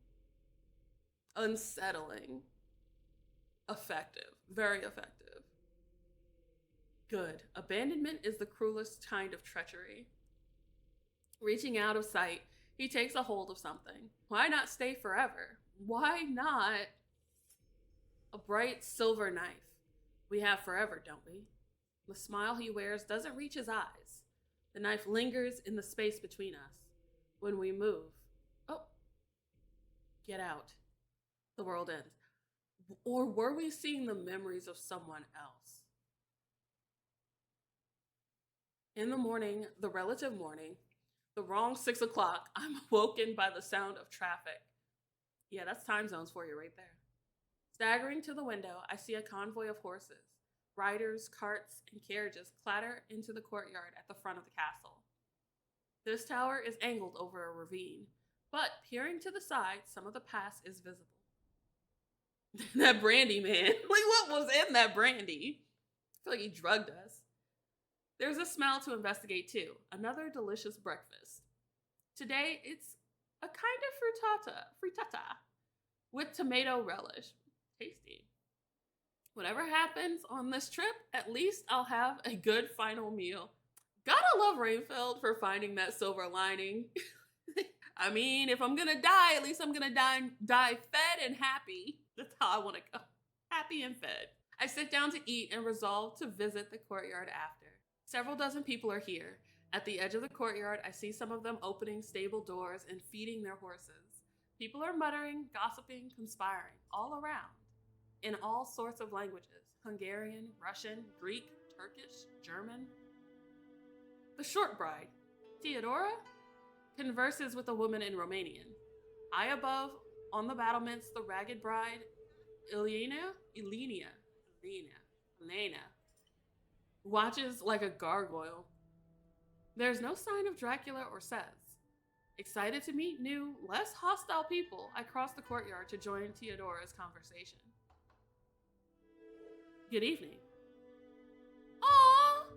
unsettling, effective, very effective. Good. Abandonment is the cruelest kind of treachery. Reaching out of sight, he takes a hold of something. Why not stay forever? Why not a bright silver knife? We have forever, don't we? The smile he wears doesn't reach his eyes. The knife lingers in the space between us. When we move, oh, get out. The world ends. Or were we seeing the memories of someone else? In the morning, the relative morning, the wrong 6 o'clock, I'm awoken by the sound of traffic. Yeah, that's time zones for you right there. Staggering to the window, I see a convoy of horses. Riders, carts, and carriages clatter into the courtyard at the front of the castle. This tower is angled over a ravine, but peering to the side, some of the pass is visible. That brandy, man. Like, what was in that brandy? I feel like he drugged us. There's a smell to investigate too. Another delicious breakfast. Today, it's a kind of frittata, with tomato relish. Tasty. Whatever happens on this trip, at least I'll have a good final meal. Gotta love Renfield for finding that silver lining. I mean, if I'm gonna die, at least I'm gonna die fed and happy. That's how I want to go. Happy and fed. I sit down to eat and resolve to visit the courtyard after. Several dozen people are here. At the edge of the courtyard, I see some of them opening stable doors and feeding their horses. People are muttering, gossiping, conspiring, all around, in all sorts of languages: Hungarian, Russian, Greek, Turkish, German. The short bride, Theodora, converses with a woman in Romanian. High above, on the battlements, the ragged bride, Elena, watches like a gargoyle. There's no sign of Dracula or Seth. Excited to meet new, less hostile people, I cross the courtyard to join Theodora's conversation. Good evening. Aww!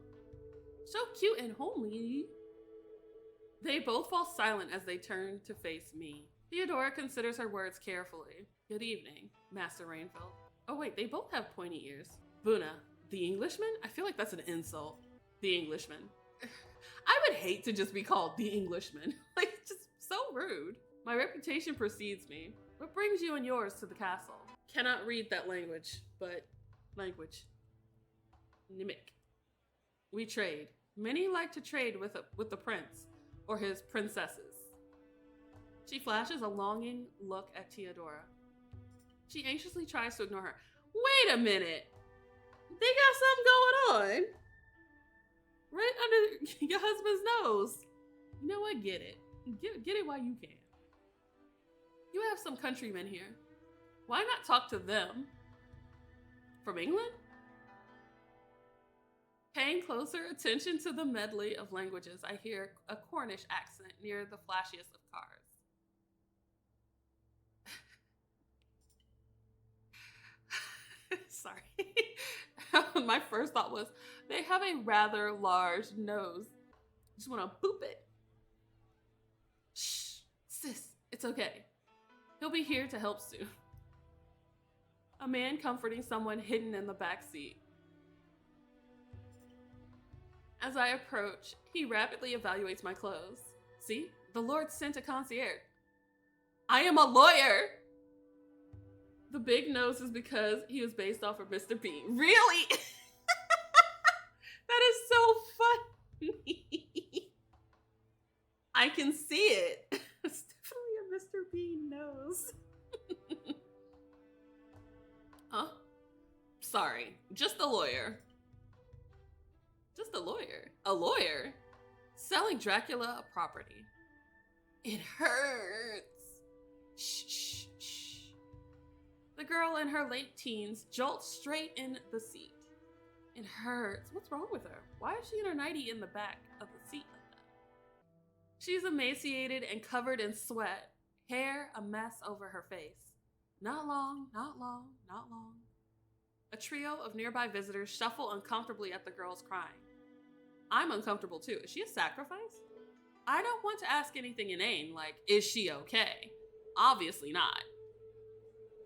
So cute and homely. They both fall silent as they turn to face me. Theodora considers her words carefully. Good evening, Master Renfield. Oh wait, they both have pointy ears. Buna, the Englishman? I feel like that's an insult. The Englishman. I would hate to just be called the Englishman. Like, just so rude. My reputation precedes me. What brings you and yours to the castle? Cannot read that language, but language. Nimic. We trade. Many like to trade with the prince or his princesses. She flashes a longing look at Theodora. She anxiously tries to ignore her. Wait a minute. They got something going on. Right under your husband's nose. You know what? Get it. Get it while you can. You have some countrymen here. Why not talk to them? From England? Paying closer attention to the medley of languages, I hear a Cornish accent near the flashiest of cars. Sorry. My first thought was, they have a rather large nose. Just want to boop it. Shh, sis, it's okay. He'll be here to help soon. A man comforting someone hidden in the back seat. As I approach, he rapidly evaluates my clothes. See, the Lord sent a concierge. I am a lawyer! The big nose is because he was based off of Mr. Bean. Really? That is so funny. I can see it. It's definitely a Mr. Bean nose. Huh? Sorry, just a lawyer. Just a lawyer. A lawyer? Selling Dracula a property. It hurts. Shh, shh, shh. The girl in her late teens jolts straight in the seat. It hurts. What's wrong with her? Why is she in her nightie in the back of the seat like that? She's emaciated and covered in sweat, hair a mess over her face. Not long, not long, not long. A trio of nearby visitors shuffle uncomfortably at the girl's crying. I'm uncomfortable too. Is she a sacrifice? I don't want to ask anything inane like, is she okay? Obviously not.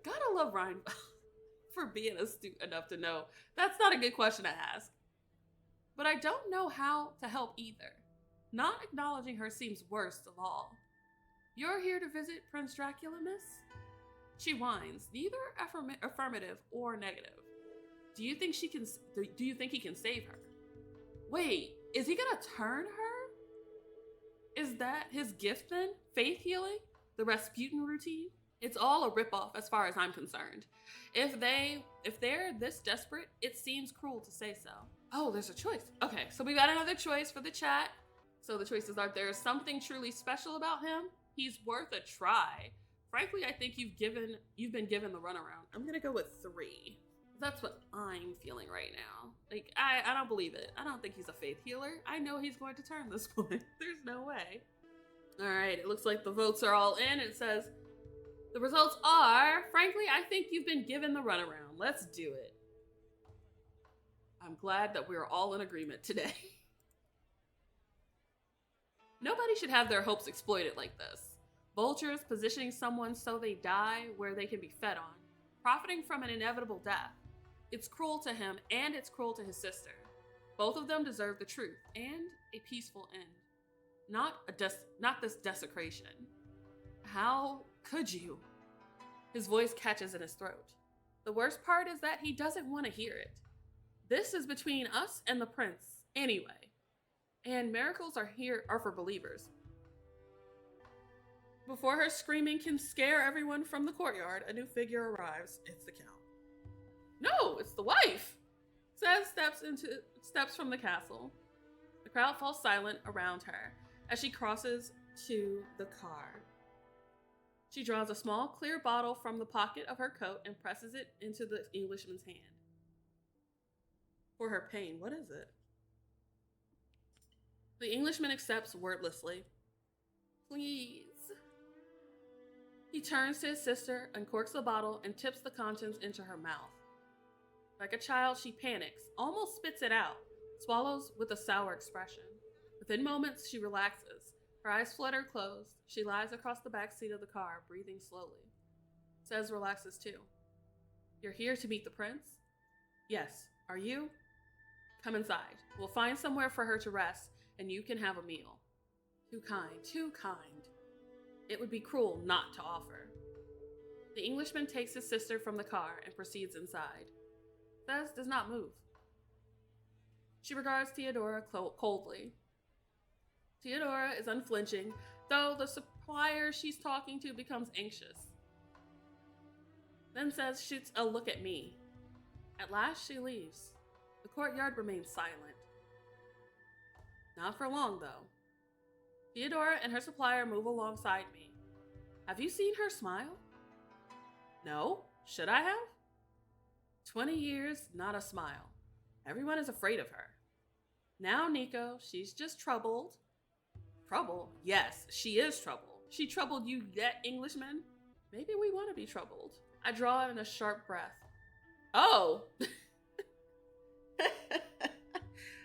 Gotta love Ryan for being astute enough to know that's not a good question to ask. But I don't know how to help either. Not acknowledging her seems worst of all. You're here to visit Prince Dracula, miss? She whines, neither affirmative or negative. Do you think he can save her? Wait, is he gonna turn her? Is that his gift then? Faith healing? The Rasputin routine? It's all a ripoff as far as I'm concerned. If they're this desperate, it seems cruel to say so. Oh, there's a choice. Okay, so we got another choice for the chat. So the choices are: there's something truly special about him. He's worth a try. Frankly, I think you've been given the runaround. I'm gonna go with 3. That's what I'm feeling right now. Like, I don't believe it. I don't think he's a faith healer. I know he's going to turn this point. There's no way. All right, it looks like the votes are all in. It says, the results are, frankly, I think you've been given the runaround. Let's do it. I'm glad that we're all in agreement today. Nobody should have their hopes exploited like this. Vultures positioning someone so they die where they can be fed on, profiting from an inevitable death. It's cruel to him and it's cruel to his sister. Both of them deserve the truth and a peaceful end. Not this desecration. How could you? His voice catches in his throat. The worst part is that he doesn't want to hear it. This is between us and the prince, anyway. And miracles are for believers. Before her screaming can scare everyone from the courtyard, a new figure arrives. It's the count. No, it's the wife! Says steps from the castle. The crowd falls silent around her as she crosses to the car. She draws a small, clear bottle from the pocket of her coat and presses it into the Englishman's hand. For her pain, what is it? The Englishman accepts wordlessly. Please. He turns to his sister, uncorks the bottle, and tips the contents into her mouth. Like a child, she panics, almost spits it out, swallows with a sour expression. Within moments, she relaxes. Her eyes flutter closed. She lies across the back seat of the car, breathing slowly. Says relaxes too. You're here to meet the prince? Yes. Are you? Come inside. We'll find somewhere for her to rest, and you can have a meal. Too kind, too kind. It would be cruel not to offer. The Englishman takes his sister from the car and proceeds inside. Thez does not move. She regards Theodora coldly. Theodora is unflinching, though the supplier she's talking to becomes anxious. Then Thez shoots a look at me. At last she leaves. The courtyard remains silent. Not for long, though. Theodora and her supplier move alongside me. Have you seen her smile? No. Should I have? 20 years, not a smile. Everyone is afraid of her. Now, Nico, she's just troubled. Trouble? Yes, she is troubled. She troubled you yet, Englishman? Maybe we want to be troubled. I draw in a sharp breath. Oh!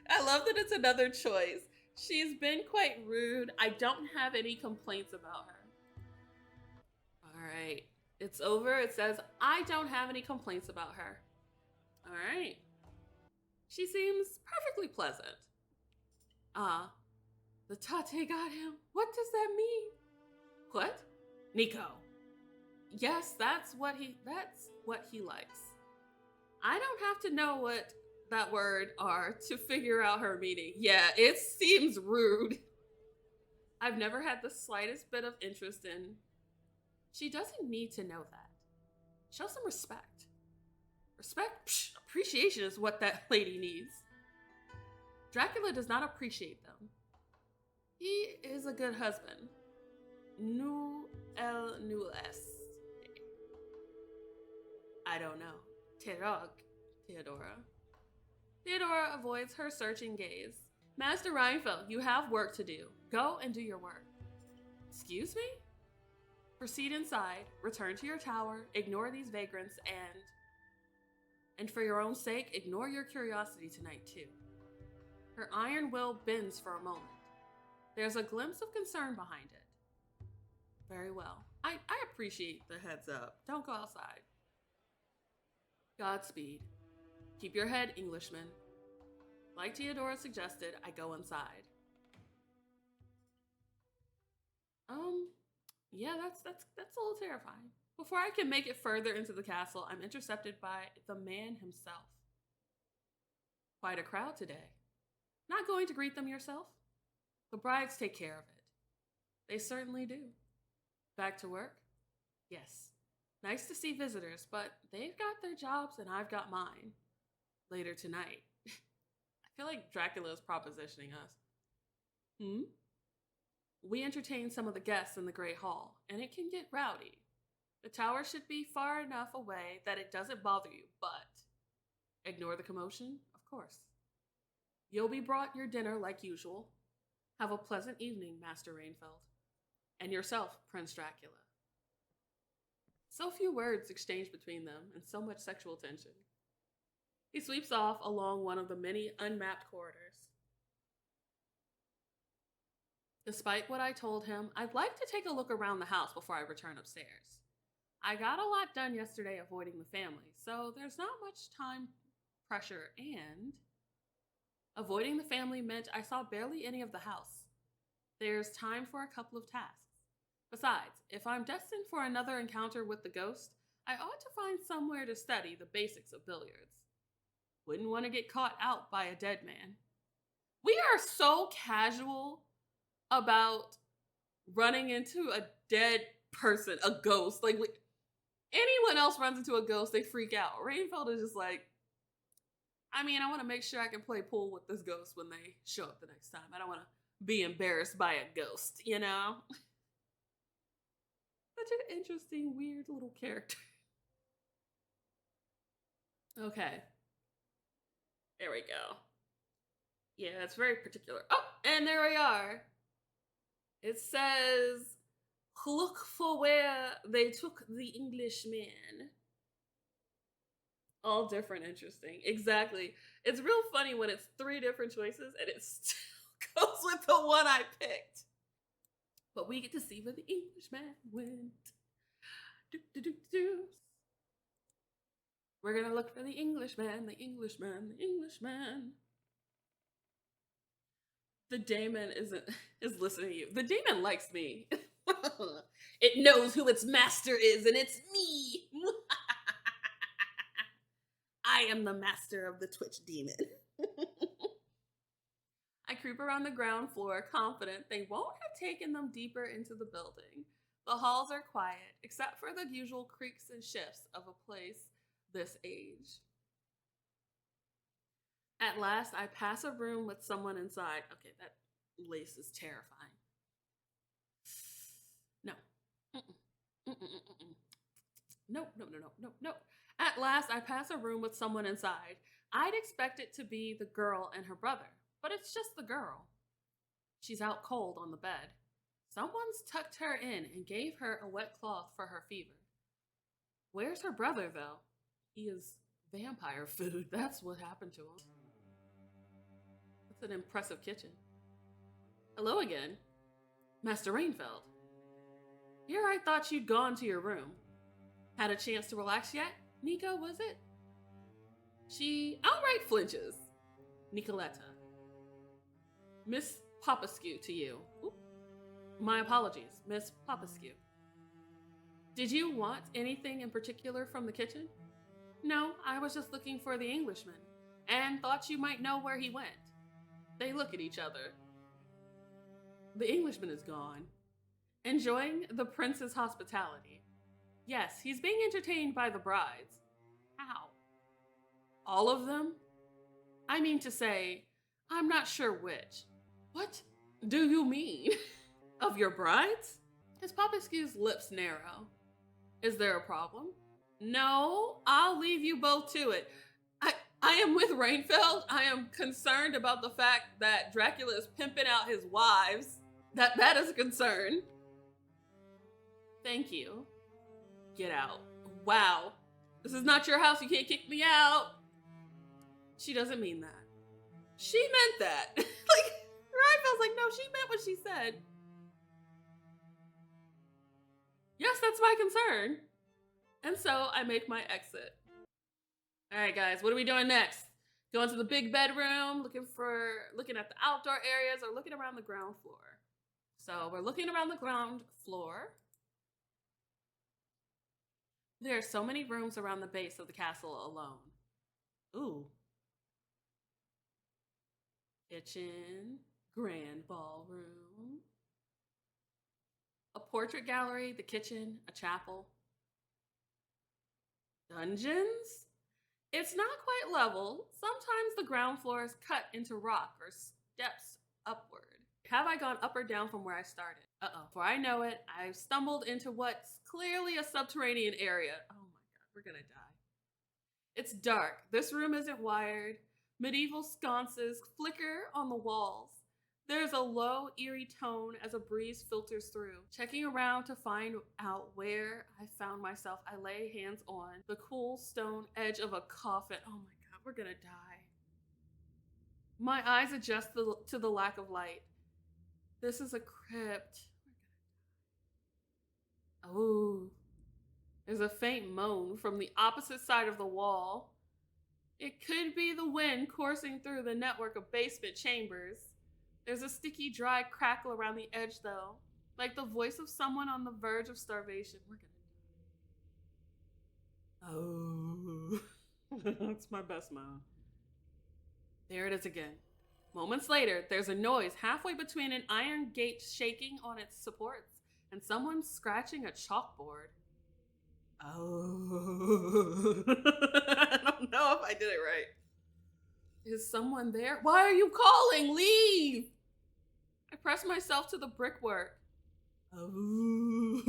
I love that it's another choice. She's been quite rude. I don't have any complaints about her. All right. It's over. It says, I don't have any complaints about her. All right. She seems perfectly pleasant. Ah, the tate got him. What does that mean? What? Nico. Yes, that's what he likes. I don't have to know what that word are to figure out her meaning. Yeah, it seems rude. I've never had the slightest bit of interest in. She doesn't need to know that. Show some respect. Respect? Psh, appreciation is what that lady needs. Dracula does not appreciate them. He is a good husband. Nul el nul est. I don't know. Theodora. Theodora avoids her searching gaze. Master Renfield, you have work to do. Go and do your work. Excuse me? Proceed inside, return to your tower, ignore these vagrants, and for your own sake, ignore your curiosity tonight too. Her iron will bends for a moment. There's a glimpse of concern behind it. Very well. I appreciate the heads up. Don't go outside. Godspeed. Keep your head, Englishman. Like Theodora suggested, I go inside. Yeah, that's a little terrifying. Before I can make it further into the castle, I'm intercepted by the man himself. Quite a crowd today. Not going to greet them yourself? The brides take care of it. They certainly do. Back to work? Yes. Nice to see visitors, but they've got their jobs and I've got mine. Later tonight. I feel like Dracula is propositioning us. We entertain some of the guests in the Great Hall, and it can get rowdy. The tower should be far enough away that it doesn't bother you, but ignore the commotion, of course. You'll be brought your dinner like usual. Have a pleasant evening, Master Renfield. And yourself, Prince Dracula. So few words exchanged between them, and so much sexual tension. He sweeps off along one of the many unmapped corridors. Despite what I told him, I'd like to take a look around the house before I return upstairs. I got a lot done yesterday avoiding the family, so there's not much time pressure, and avoiding the family meant I saw barely any of the house. There's time for a couple of tasks. Besides, if I'm destined for another encounter with the ghost, I ought to find somewhere to study the basics of billiards. Wouldn't want to get caught out by a dead man. We are so casual about running into a dead person, a ghost. Like, anyone else runs into a ghost, they freak out. Renfield is just like, I mean, I want to make sure I can play pool with this ghost when they show up the next time. I don't want to be embarrassed by a ghost, you know? Such an interesting, weird little character. Okay. There we go. Yeah, it's very particular. Oh, and there we are. It says, look for where they took the Englishman. All different, interesting. Exactly. It's real funny when it's 3 different choices and it still goes with the one I picked. But we get to see where the Englishman went. We're gonna look for the Englishman, the Englishman, the Englishman. The daemon is listening to you. The daemon likes me. It knows who its master is, and it's me. I am the master of the Twitch demon. I creep around the ground floor, confident they won't have taken them deeper into the building. The halls are quiet, except for the usual creaks and shifts of a place this age. At last, I pass a room with someone inside. Okay, that lace is terrifying. No. No. At last, I pass a room with someone inside. I'd expect it to be the girl and her brother, but it's just the girl. She's out cold on the bed. Someone's tucked her in and gave her a wet cloth for her fever. Where's her brother, though? He is vampire food. That's what happened to him. That's an impressive kitchen. Hello again. Master Renfield. Here I thought you'd gone to your room. Had a chance to relax yet? Nico, was it? She outright flinches. Nicoletta. Miss Popescu to you. Oop. My apologies, Miss Popescu. Did you want anything in particular from the kitchen? No, I was just looking for the Englishman, and thought you might know where he went. They look at each other. The Englishman is gone, enjoying the prince's hospitality. Yes, he's being entertained by the brides. How? All of them? I mean to say, I'm not sure which. What do you mean? Of your brides? His Popescu's lips narrow. Is there a problem? No, I'll leave you both to it. I am with Renfield. I am concerned about the fact that Dracula is pimping out his wives. That is a concern. Thank you. Get out. Wow. This is not your house. You can't kick me out. She doesn't mean that. She meant that. Like, Renfield's like, no, she meant what she said. Yes, that's my concern. And so I make my exit. All right, guys, what are we doing next? Going to the big bedroom, looking at the outdoor areas, or looking around the ground floor. So we're looking around the ground floor. There are so many rooms around the base of the castle alone. Ooh. Kitchen, grand ballroom, a portrait gallery, the kitchen, a chapel. Dungeons? It's not quite level. Sometimes the ground floor is cut into rock or steps upward. Have I gone up or down from where I started? Uh-oh. Before I know it, I've stumbled into what's clearly a subterranean area. Oh my god, we're gonna die. It's dark. This room isn't wired. Medieval sconces flicker on the walls. There's a low, eerie tone as a breeze filters through. Checking around to find out where I found myself, I lay hands on the cool stone edge of a coffin. Oh my god, we're gonna die. My eyes adjust to the lack of light. This is a crypt. Oh, there's a faint moan from the opposite side of the wall. It could be the wind coursing through the network of basement chambers. There's a sticky, dry crackle around the edge, though, like the voice of someone on the verge of starvation. We're gonna die. Oh, that's my best mom. There it is again. Moments later, there's a noise halfway between an iron gate shaking on its supports and someone scratching a chalkboard. Oh. I don't know if I did it right. Is someone there? Why are you calling? Leave! I press myself to the brickwork. Oh.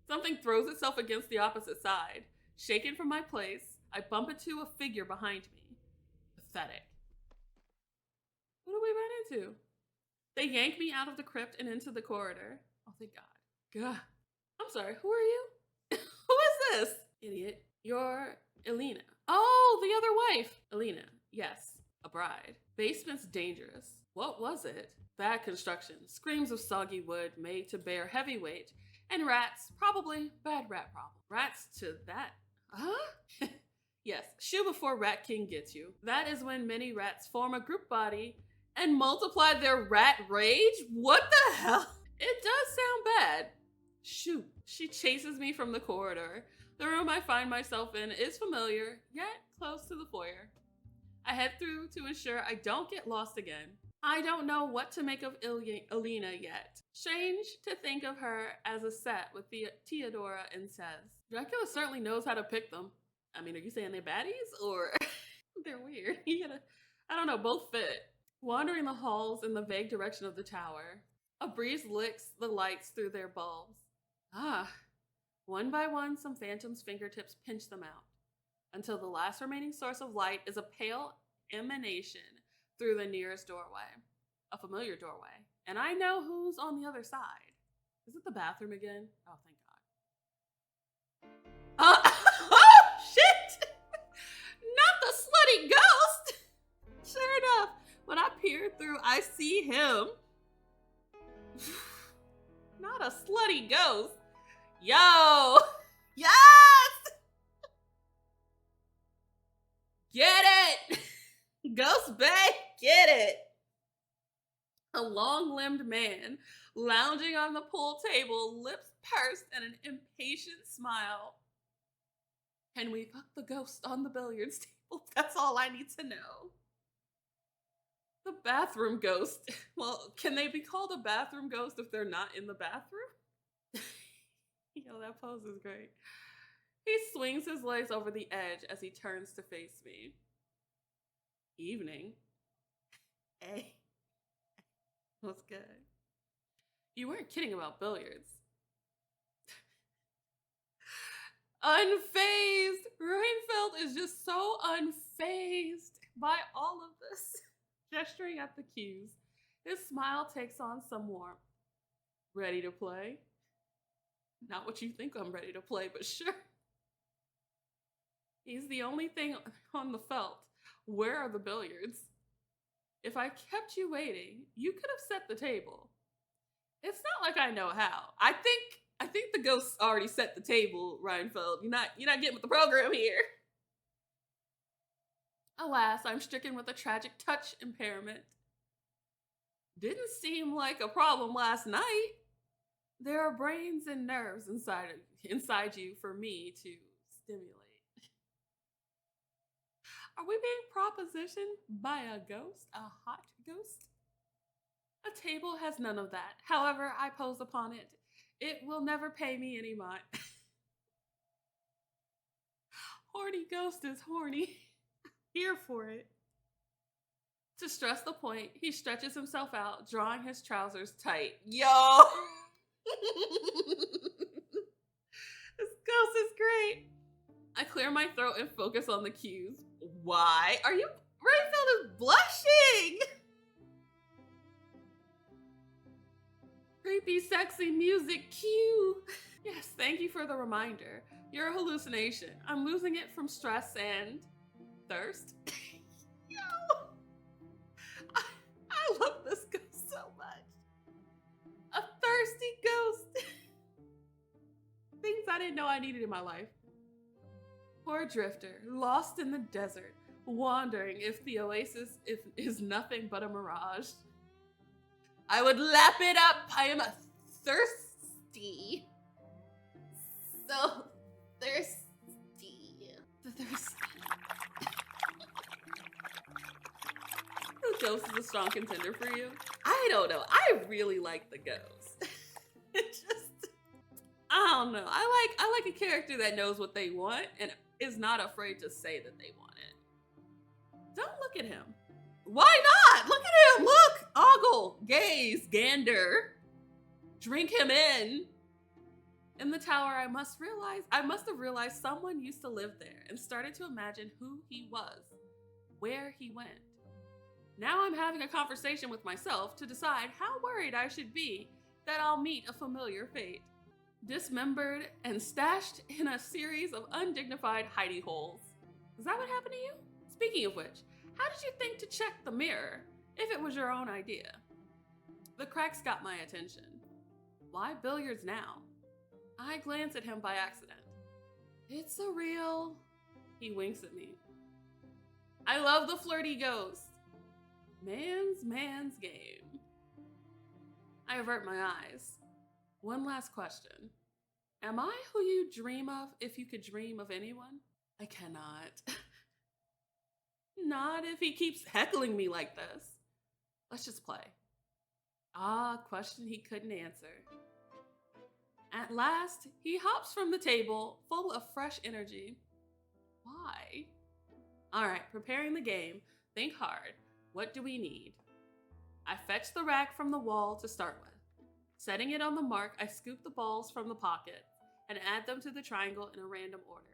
Something throws itself against the opposite side. Shaken from my place, I bump into a figure behind me. Pathetic. What do we run into? They yank me out of the crypt and into the corridor. Oh, thank God. God. I'm sorry, who are you? Who is this? Idiot. You're Elena. Oh, the other wife. Elena. Yes, a bride. Basement's dangerous. What was it? Bad construction. Screams of soggy wood made to bear heavy weight. And rats. Probably bad rat problem. Rats to that. Huh? Yes, shoo before Rat King gets you. That is when many rats form a group body and multiply their rat rage? What the hell? It does sound bad. Shoot, she chases me from the corridor. The room I find myself in is familiar, yet close to the foyer. I head through to ensure I don't get lost again. I don't know what to make of Elena yet. Strange to think of her as a set with Theodora and Seth. Dracula certainly knows how to pick them. I mean, are you saying they're baddies or they're weird? I don't know, both fit. Wandering the halls in the vague direction of the tower, a breeze licks the lights through their bulbs. Ah, one by one, some phantoms' fingertips pinch them out, until the last remaining source of light is a pale emanation through the nearest doorway. A familiar doorway. And I know who's on the other side. Is it the bathroom again? Oh, thank God. Oh, shit! Not the slutty ghost! Sure enough, when I peer through, I see him. Not a slutty ghost. Yo! Yes! Get it! Ghost Bay, get it! A long-limbed man lounging on the pool table, lips pursed and an impatient smile. Can we fuck the ghost on the billiards table? That's all I need to know. The bathroom ghost. Well, can they be called a bathroom ghost if they're not in the bathroom? Yo, that pose is great. He swings his legs over the edge as he turns to face me. Evening. Hey. What's good? You weren't kidding about billiards. Unfazed. Renfield is just so unfazed by all of this. Gesturing at the cues, his smile takes on some warmth. Ready to play? Not what you think I'm ready to play, but sure. He's the only thing on the felt. Where are the billiards? If I kept you waiting, you could have set the table. It's not like I know how. I think the ghosts already set the table, Renfield. You're not getting with the program here. Alas, I'm stricken with a tragic touch impairment. Didn't seem like a problem last night. There are brains and nerves inside you for me to stimulate. Are we being propositioned by a ghost? A hot ghost? A table has none of that. However, I pose upon it. It will never pay me any mind. Horny ghost is horny. Here for it. To stress the point, he stretches himself out, drawing his trousers tight. Yo! This ghost is great. I clear my throat and focus on the cues. Why are you? Renfield is blushing! Creepy, sexy music cue. Yes, thank you for the reminder. You're a hallucination. I'm losing it from stress and thirst. Yo! I love this ghost so much. A thirsty ghost. Things I didn't know I needed in my life. Poor drifter, lost in the desert, wondering if the oasis is nothing but a mirage. I would lap it up. I am a thirsty. So thirsty. The thirsty. The ghost is a strong contender for you. I don't know. I really like the ghost. It just, I don't know. I like a character that knows what they want and is not afraid to say that they want it. Don't look at him. Why not? Look at him. Look. Ogle. Gaze. Gander. Drink him in. In the tower, I must have realized someone used to live there and started to imagine who he was, where he went. Now I'm having a conversation with myself to decide how worried I should be that I'll meet a familiar fate. Dismembered and stashed in a series of undignified hidey holes. Is that what happened to you? Speaking of which, how did you think to check the mirror if it was your own idea? The cracks got my attention. Why billiards now? I glance at him by accident. It's a real... He winks at me. I love the flirty ghost. Man's game. I avert my eyes. One last question. Am I who you dream of if you could dream of anyone? I cannot. Not if he keeps heckling me like this. Let's just play. Question he couldn't answer. At last, he hops from the table, full of fresh energy. Why? All right, preparing the game. Think hard. What do we need? I fetch the rack from the wall to start with. Setting it on the mark, I scoop the balls from the pocket and add them to the triangle in a random order.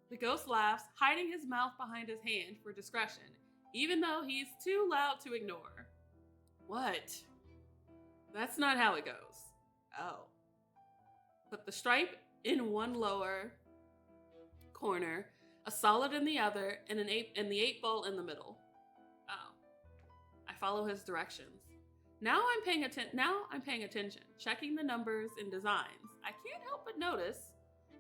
The ghost laughs, hiding his mouth behind his hand for discretion, even though he's too loud to ignore. What? That's not how it goes. Oh. Put the stripe in one lower corner, a solid in the other, and the 8 ball in the middle. Oh. I follow his directions. Now I'm paying attention, checking the numbers and designs. I can't help but notice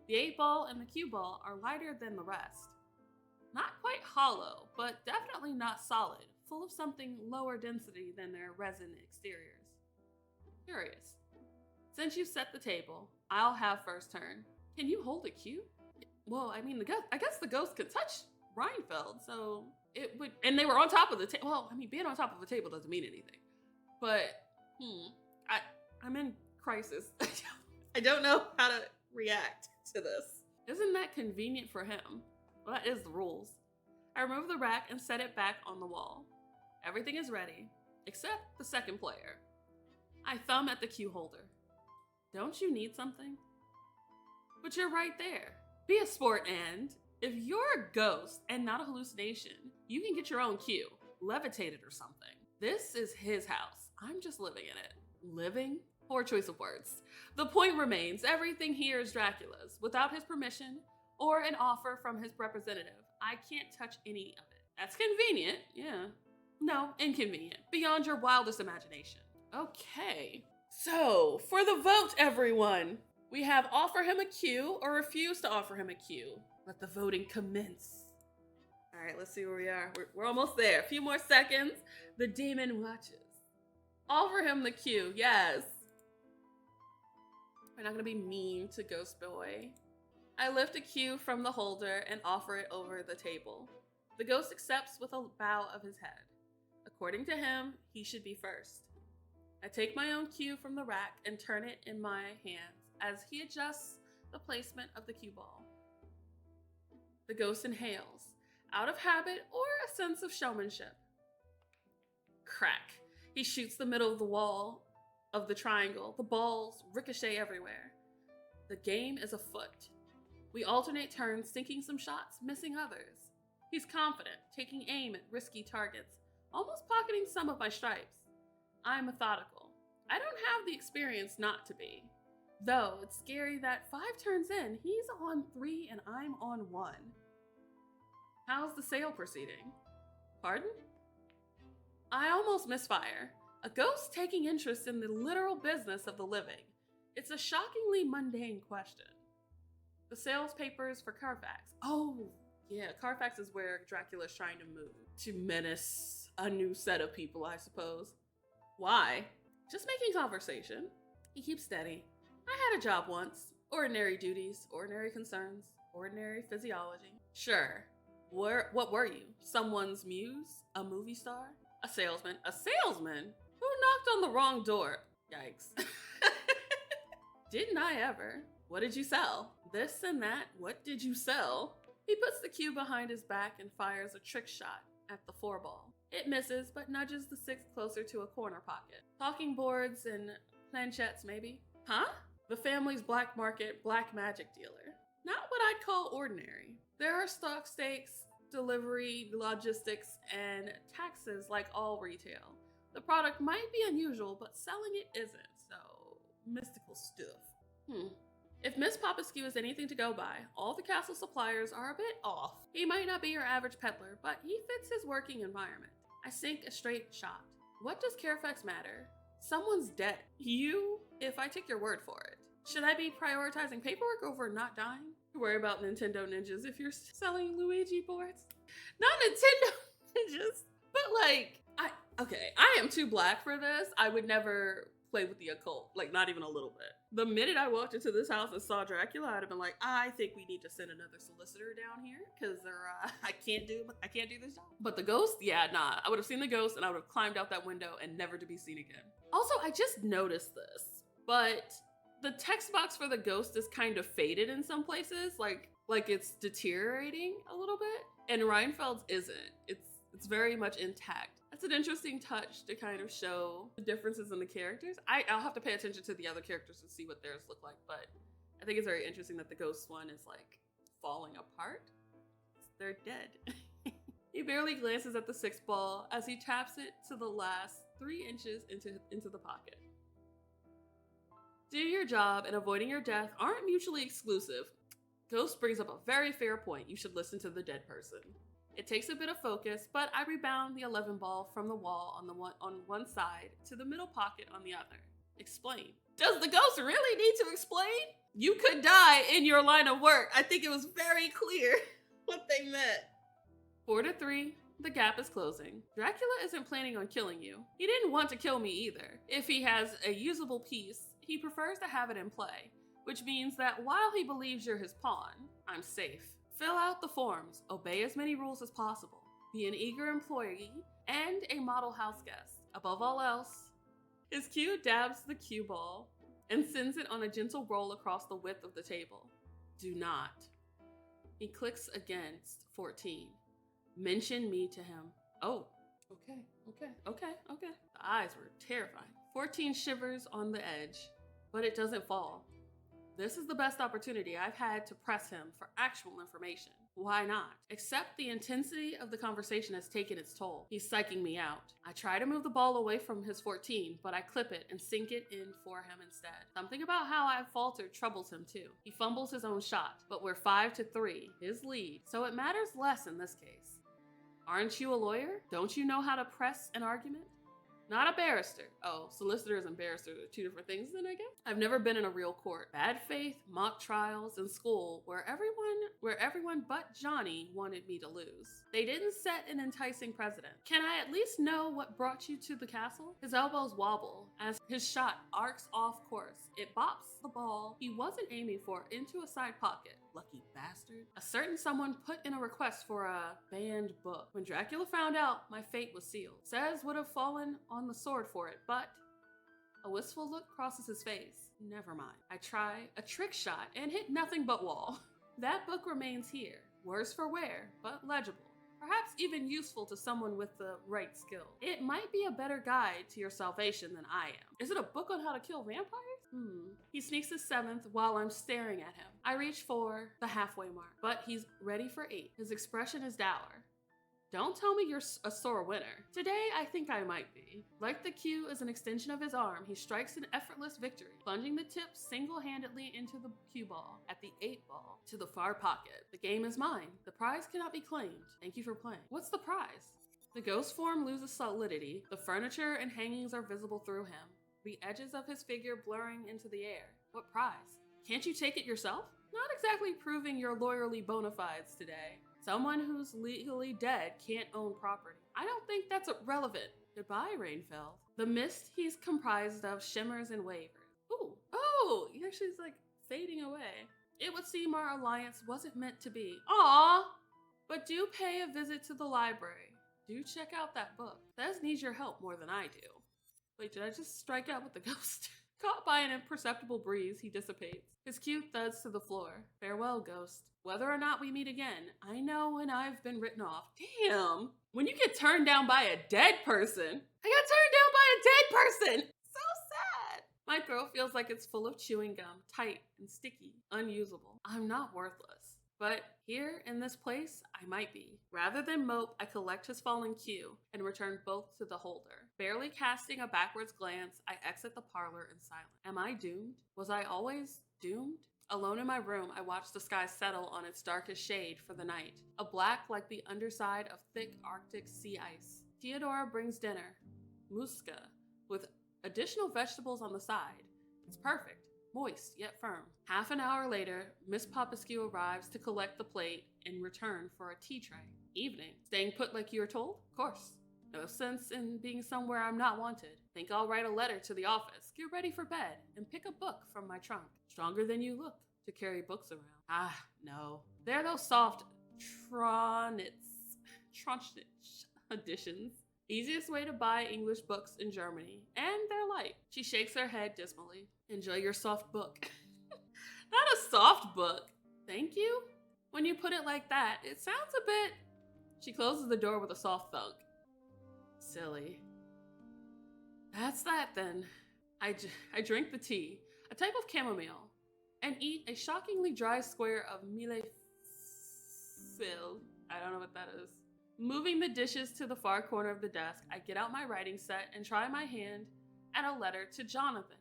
the 8 ball and the cue ball are lighter than the rest. Not quite hollow, but definitely not solid, full of something lower density than their resin exteriors. Curious. Since you set the table, I'll have first turn. Can you hold a cue? Well, I mean, I guess the ghost could touch Renfield, so it would. And they were on top of the table. Well, I mean, being on top of a table doesn't mean anything. But I'm in crisis. I don't know how to react to this. Isn't that convenient for him? Well, that is the rules. I remove the rack and set it back on the wall. Everything is ready, except the second player. I thumb at the cue holder. Don't you need something? But you're right there. Be a sport, and if you're a ghost and not a hallucination, you can get your own cue, levitate it or something. This is his house. I'm just living in it. Living? Poor choice of words. The point remains, everything here is Dracula's. Without his permission or an offer from his representative, I can't touch any of it. That's convenient, yeah. No, inconvenient. Beyond your wildest imagination. Okay. So, for the vote, everyone, we have offer him a cue or refuse to offer him a cue. Let the voting commence. All right, let's see where we are. We're almost there. A few more seconds. The demon watches. Offer him the cue, yes. We're not gonna be mean to Ghost Boy. I lift a cue from the holder and offer it over the table. The ghost accepts with a bow of his head. According to him, he should be first. I take my own cue from the rack and turn it in my hands as he adjusts the placement of the cue ball. The ghost inhales, out of habit or a sense of showmanship. Crack. He shoots the middle of the wall of the triangle. The balls ricochet everywhere. The game is afoot. We alternate turns, sinking some shots, missing others. He's confident, taking aim at risky targets, almost pocketing some of my stripes. I'm methodical. I don't have the experience not to be. Though it's scary that 5 turns in, he's on 3 and I'm on 1. How's the sale proceeding? Pardon? I almost misfire. A ghost taking interest in the literal business of the living. It's a shockingly mundane question. The sales papers for Carfax. Oh, yeah, Carfax is where Dracula's trying to move. To menace a new set of people, I suppose. Why? Just making conversation. He keeps steady. I had a job once. Ordinary duties, ordinary concerns, ordinary physiology. Sure. What were you? Someone's muse? A movie star? A salesman? A salesman? Who knocked on the wrong door? Yikes. Didn't I ever? What did you sell? This and that. What did you sell? He puts the cue behind his back and fires a trick shot at the 4 ball. It misses, but nudges the 6 closer to a corner pocket. Talking boards and planchettes, maybe? Huh? The family's black market black magic dealer. Not what I'd call ordinary. There are stock stakes, delivery, logistics, and taxes like all retail. The product might be unusual, but selling it isn't, so mystical stuff. If Miss Popescu is anything to go by, all the castle suppliers are a bit off. He might not be your average peddler, but he fits his working environment. I sink a straight shot. What does Carfax matter? Someone's dead. You, if I take your word for it. Should I be prioritizing paperwork over not dying? Worry about Nintendo Ninjas if you're selling Luigi boards. Not Nintendo Ninjas, but like, I am too black for this. I would never play with the occult, like not even a little bit. The minute I walked into this house and saw Dracula, I'd have been like, I think we need to send another solicitor down here because I can't do this job. But the ghost, yeah, nah. I would have seen the ghost and I would have climbed out that window and never to be seen again. Also, I just noticed this, but the text box for the ghost is kind of faded in some places, like it's deteriorating a little bit, and Renfield's isn't. It's very much intact. That's an interesting touch to kind of show the differences in the characters. I'll have to pay attention to the other characters to see what theirs look like, but I think it's very interesting that the ghost one is like falling apart. They're dead. He barely glances at the 6 ball as he taps it to the last 3 inches into the pocket. Do your job and avoiding your death aren't mutually exclusive. Ghost brings up a very fair point. You should listen to the dead person. It takes a bit of focus, but I rebound the 11 ball from the wall on one side to the middle pocket on the other. Explain. Does the ghost really need to explain? You could die in your line of work. I think it was very clear what they meant. 4-3. The gap is closing. Dracula isn't planning on killing you. He didn't want to kill me either. If he has a usable piece, he prefers to have it in play, which means that while he believes you're his pawn, I'm safe. Fill out the forms, obey as many rules as possible, be an eager employee, and a model house guest. Above all else, his cue dabs the cue ball and sends it on a gentle roll across the width of the table. Do not. He clicks against 14. Mention me to him. Oh, okay. The eyes were terrifying. 14 shivers on the edge, but it doesn't fall. This is the best opportunity I've had to press him for actual information. Why not? Except the intensity of the conversation has taken its toll. He's psyching me out. I try to move the ball away from his 14, but I clip it and sink it in for him instead. Something about how I've faltered troubles him too. He fumbles his own shot, but we're 5-3, his lead, so it matters less in this case. Aren't you a lawyer? Don't you know how to press an argument? Not a barrister. Oh, solicitors and barristers are two different things then, I guess? I've never been in a real court. Bad faith, mock trials, and school where everyone but Johnny wanted me to lose. They didn't set an enticing precedent. Can I at least know what brought you to the castle? His elbows wobble as his shot arcs off course. It bops the ball he wasn't aiming for into a side pocket. Lucky bastard. A certain someone put in a request for a banned book. When Dracula found out, my fate was sealed. Says would have fallen on the sword for it, but a wistful look crosses his face. Never mind. I try a trick shot and hit nothing but wall. That book remains here, worse for wear, but legible. Perhaps even useful to someone with the right skill. It might be a better guide to your salvation than I am. Is it a book on how to kill vampires? He sneaks his 7th while I'm staring at him. I reach for the halfway mark, but he's ready for 8. His expression is dour. Don't tell me you're a sore winner. Today, I think I might be. Like the cue as an extension of his arm, he strikes an effortless victory, plunging the tip single-handedly into the cue ball at the 8 ball to the far pocket. The game is mine. The prize cannot be claimed. Thank you for playing. What's the prize? The ghost form loses solidity. The furniture and hangings are visible through him, the edges of his figure blurring into the air. What prize? Can't you take it yourself? Not exactly proving your lawyerly bona fides today. Someone who's legally dead can't own property. I don't think that's relevant. Goodbye, Renfield. The mist he's comprised of shimmers and wavers. Ooh. Oh, he actually is like fading away. It would seem our alliance wasn't meant to be. Aww. But do pay a visit to the library. Do check out that book. Thez needs your help more than I do. Wait, did I just strike out with the ghost? Caught by an imperceptible breeze, he dissipates. His cue thuds to the floor. Farewell, ghost. Whether or not we meet again, I know when I've been written off. Damn! When you get turned down by a dead person. I got turned down by a dead person! So sad! My throat feels like it's full of chewing gum, tight and sticky, unusable. I'm not worthless. But here, in this place, I might be. Rather than mope, I collect his fallen cue and return both to the holder. Barely casting a backwards glance, I exit the parlor in silence. Am I doomed? Was I always doomed? Alone in my room, I watch the sky settle on its darkest shade for the night, a black like the underside of thick Arctic sea ice. Theodora brings dinner, muska, with additional vegetables on the side. It's perfect. Moist, yet firm. Half an hour later, Miss Popescu arrives to collect the plate in return for a tea tray. Evening. Staying put like you were told? Of course. No sense in being somewhere I'm not wanted. Think I'll write a letter to the office, get ready for bed, and pick a book from my trunk. Stronger than you look to carry books around. Ah, no. They're those soft Tronich editions. Easiest way to buy English books in Germany, and they're light. She shakes her head dismally. Enjoy your soft book. Not a soft book. Thank you? When you put it like that, it sounds a bit... She closes the door with a soft thunk. Silly. That's that then. I drink the tea, a type of chamomile, and eat a shockingly dry square of millefeuille. I don't know what that is. Moving the dishes to the far corner of the desk, I get out my writing set and try my hand at a letter to Jonathan.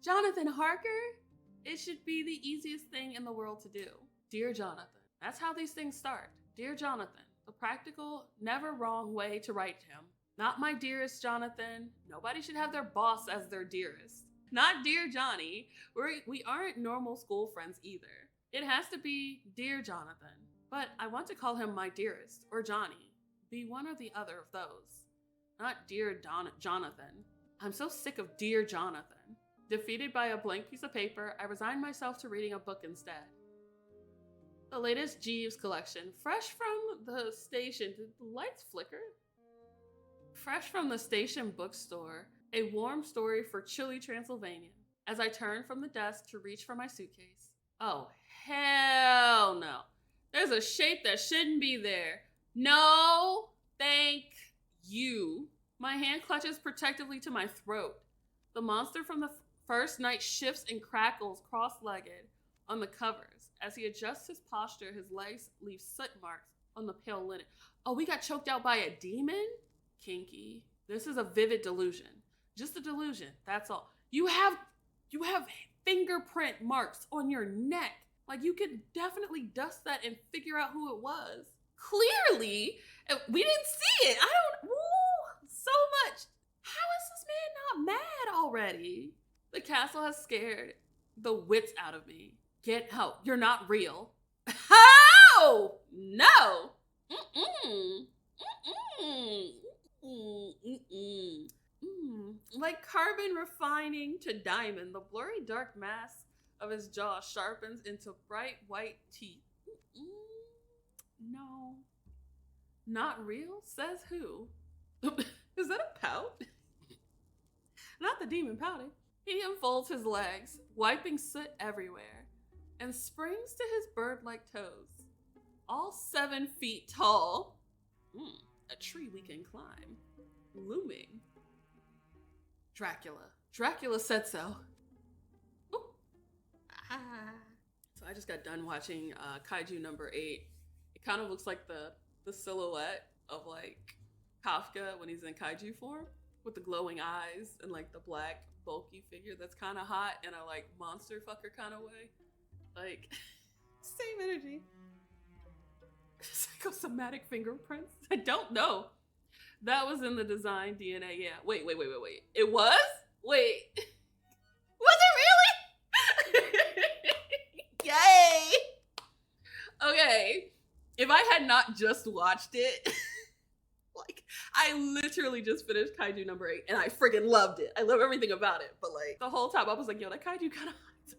Jonathan Harker? It should be the easiest thing in the world to do. Dear Jonathan. That's how these things start. Dear Jonathan, The practical, never wrong way to write him. Not my dearest Jonathan. Nobody should have their boss as their dearest. Not dear Johnny. We aren't normal school friends either. It has to be dear Jonathan. But I want to call him my dearest or Johnny. Be one or the other of those. Not dear Jonathan. I'm so sick of dear Jonathan. Defeated by a blank piece of paper, I resigned myself to reading a book instead. The latest Jeeves collection, fresh from the station. Did the lights flicker? Fresh from the station bookstore, a warm story for chilly Transylvania. As I turned from the desk to reach for my suitcase. Oh, hell no. There's a shape that shouldn't be there. No, thank you. My hand clutches protectively to my throat. The monster from the first night shifts and crackles cross-legged on the covers. As he adjusts his posture, his legs leave soot marks on the pale linen. Oh, we got choked out by a demon? Kinky. This is a vivid delusion. Just a delusion, that's all. You have fingerprint marks on your neck. Like, you could definitely dust that and figure out who it was. Clearly, we didn't see it. So much. How is this man not mad already? The castle has scared the wits out of me. Get out. You're not real. How? No. Like carbon refining to diamond, the blurry dark mass of his jaw sharpens into bright white teeth. No. Not real? Says who? Is that a pout? Not the demon pouting. He unfolds his legs, wiping soot everywhere, and springs to his bird-like toes. All 7 feet tall. A tree we can climb. Looming. Dracula. Dracula said so. So I just got done watching Kaiju number 8. It kind of looks like the silhouette of like Kafka when he's in kaiju form, with the glowing eyes and like the black bulky figure that's kind of hot in a like monster fucker kind of way. Like, same energy. Psychosomatic fingerprints? I don't know. That was in the design DNA, yeah. Wait. It was? Wait. Was it really? Yay! Okay. If I had not just watched it, like, I literally just finished Kaiju number 8 and I friggin' loved it. I love everything about it. But like, the whole time I was like, yo, that Kaiju kind of hot.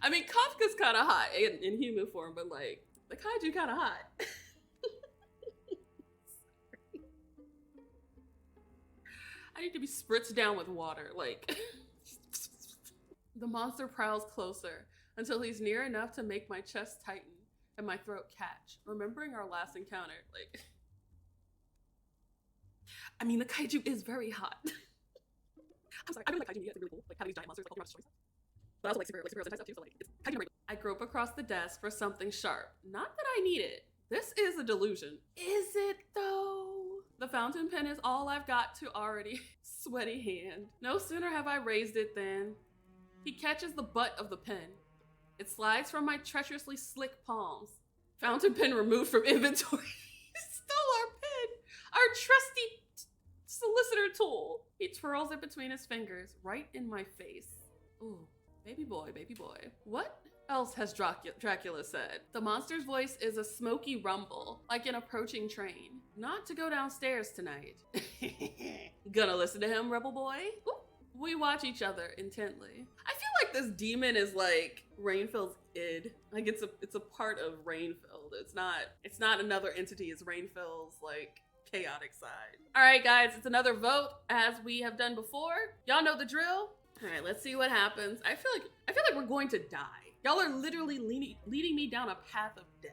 I mean, Kafka's kind of hot in human form, but like, the Kaiju kind of hot. I need to be spritzed down with water, like. The monster prowls closer until he's near enough to make my chest tighten and my throat catch, remembering our last encounter. Like, I mean, the kaiju is very hot. I'm sorry, I really like kaiju. It's really cool, like having these giant monsters, like all stories. But I also like superheroes and type stuff too. So like, it's kaiju very cool. I grope across the desk for something sharp. Not that I need it. This is a delusion. Is it though? The fountain pen is all I've got to already sweaty hand. No sooner have I raised it than he catches the butt of the pen. It slides from my treacherously slick palms. Fountain pen removed from inventory. He stole our pen, our trusty solicitor tool. He twirls it between his fingers, right in my face. Ooh, baby boy, baby boy. What else has Dracula said? The monster's voice is a smoky rumble, like an approaching train. Not to go downstairs tonight. Gonna listen to him, rebel boy? Ooh. We watch each other intently. I feel like this demon is like Renfield's id. Like it's a part of Renfield. It's not another entity. It's Renfield's like chaotic side. All right, guys, it's another vote as we have done before. Y'all know the drill. All right, let's see what happens. I feel like we're going to die. Y'all are literally leading me down a path of death.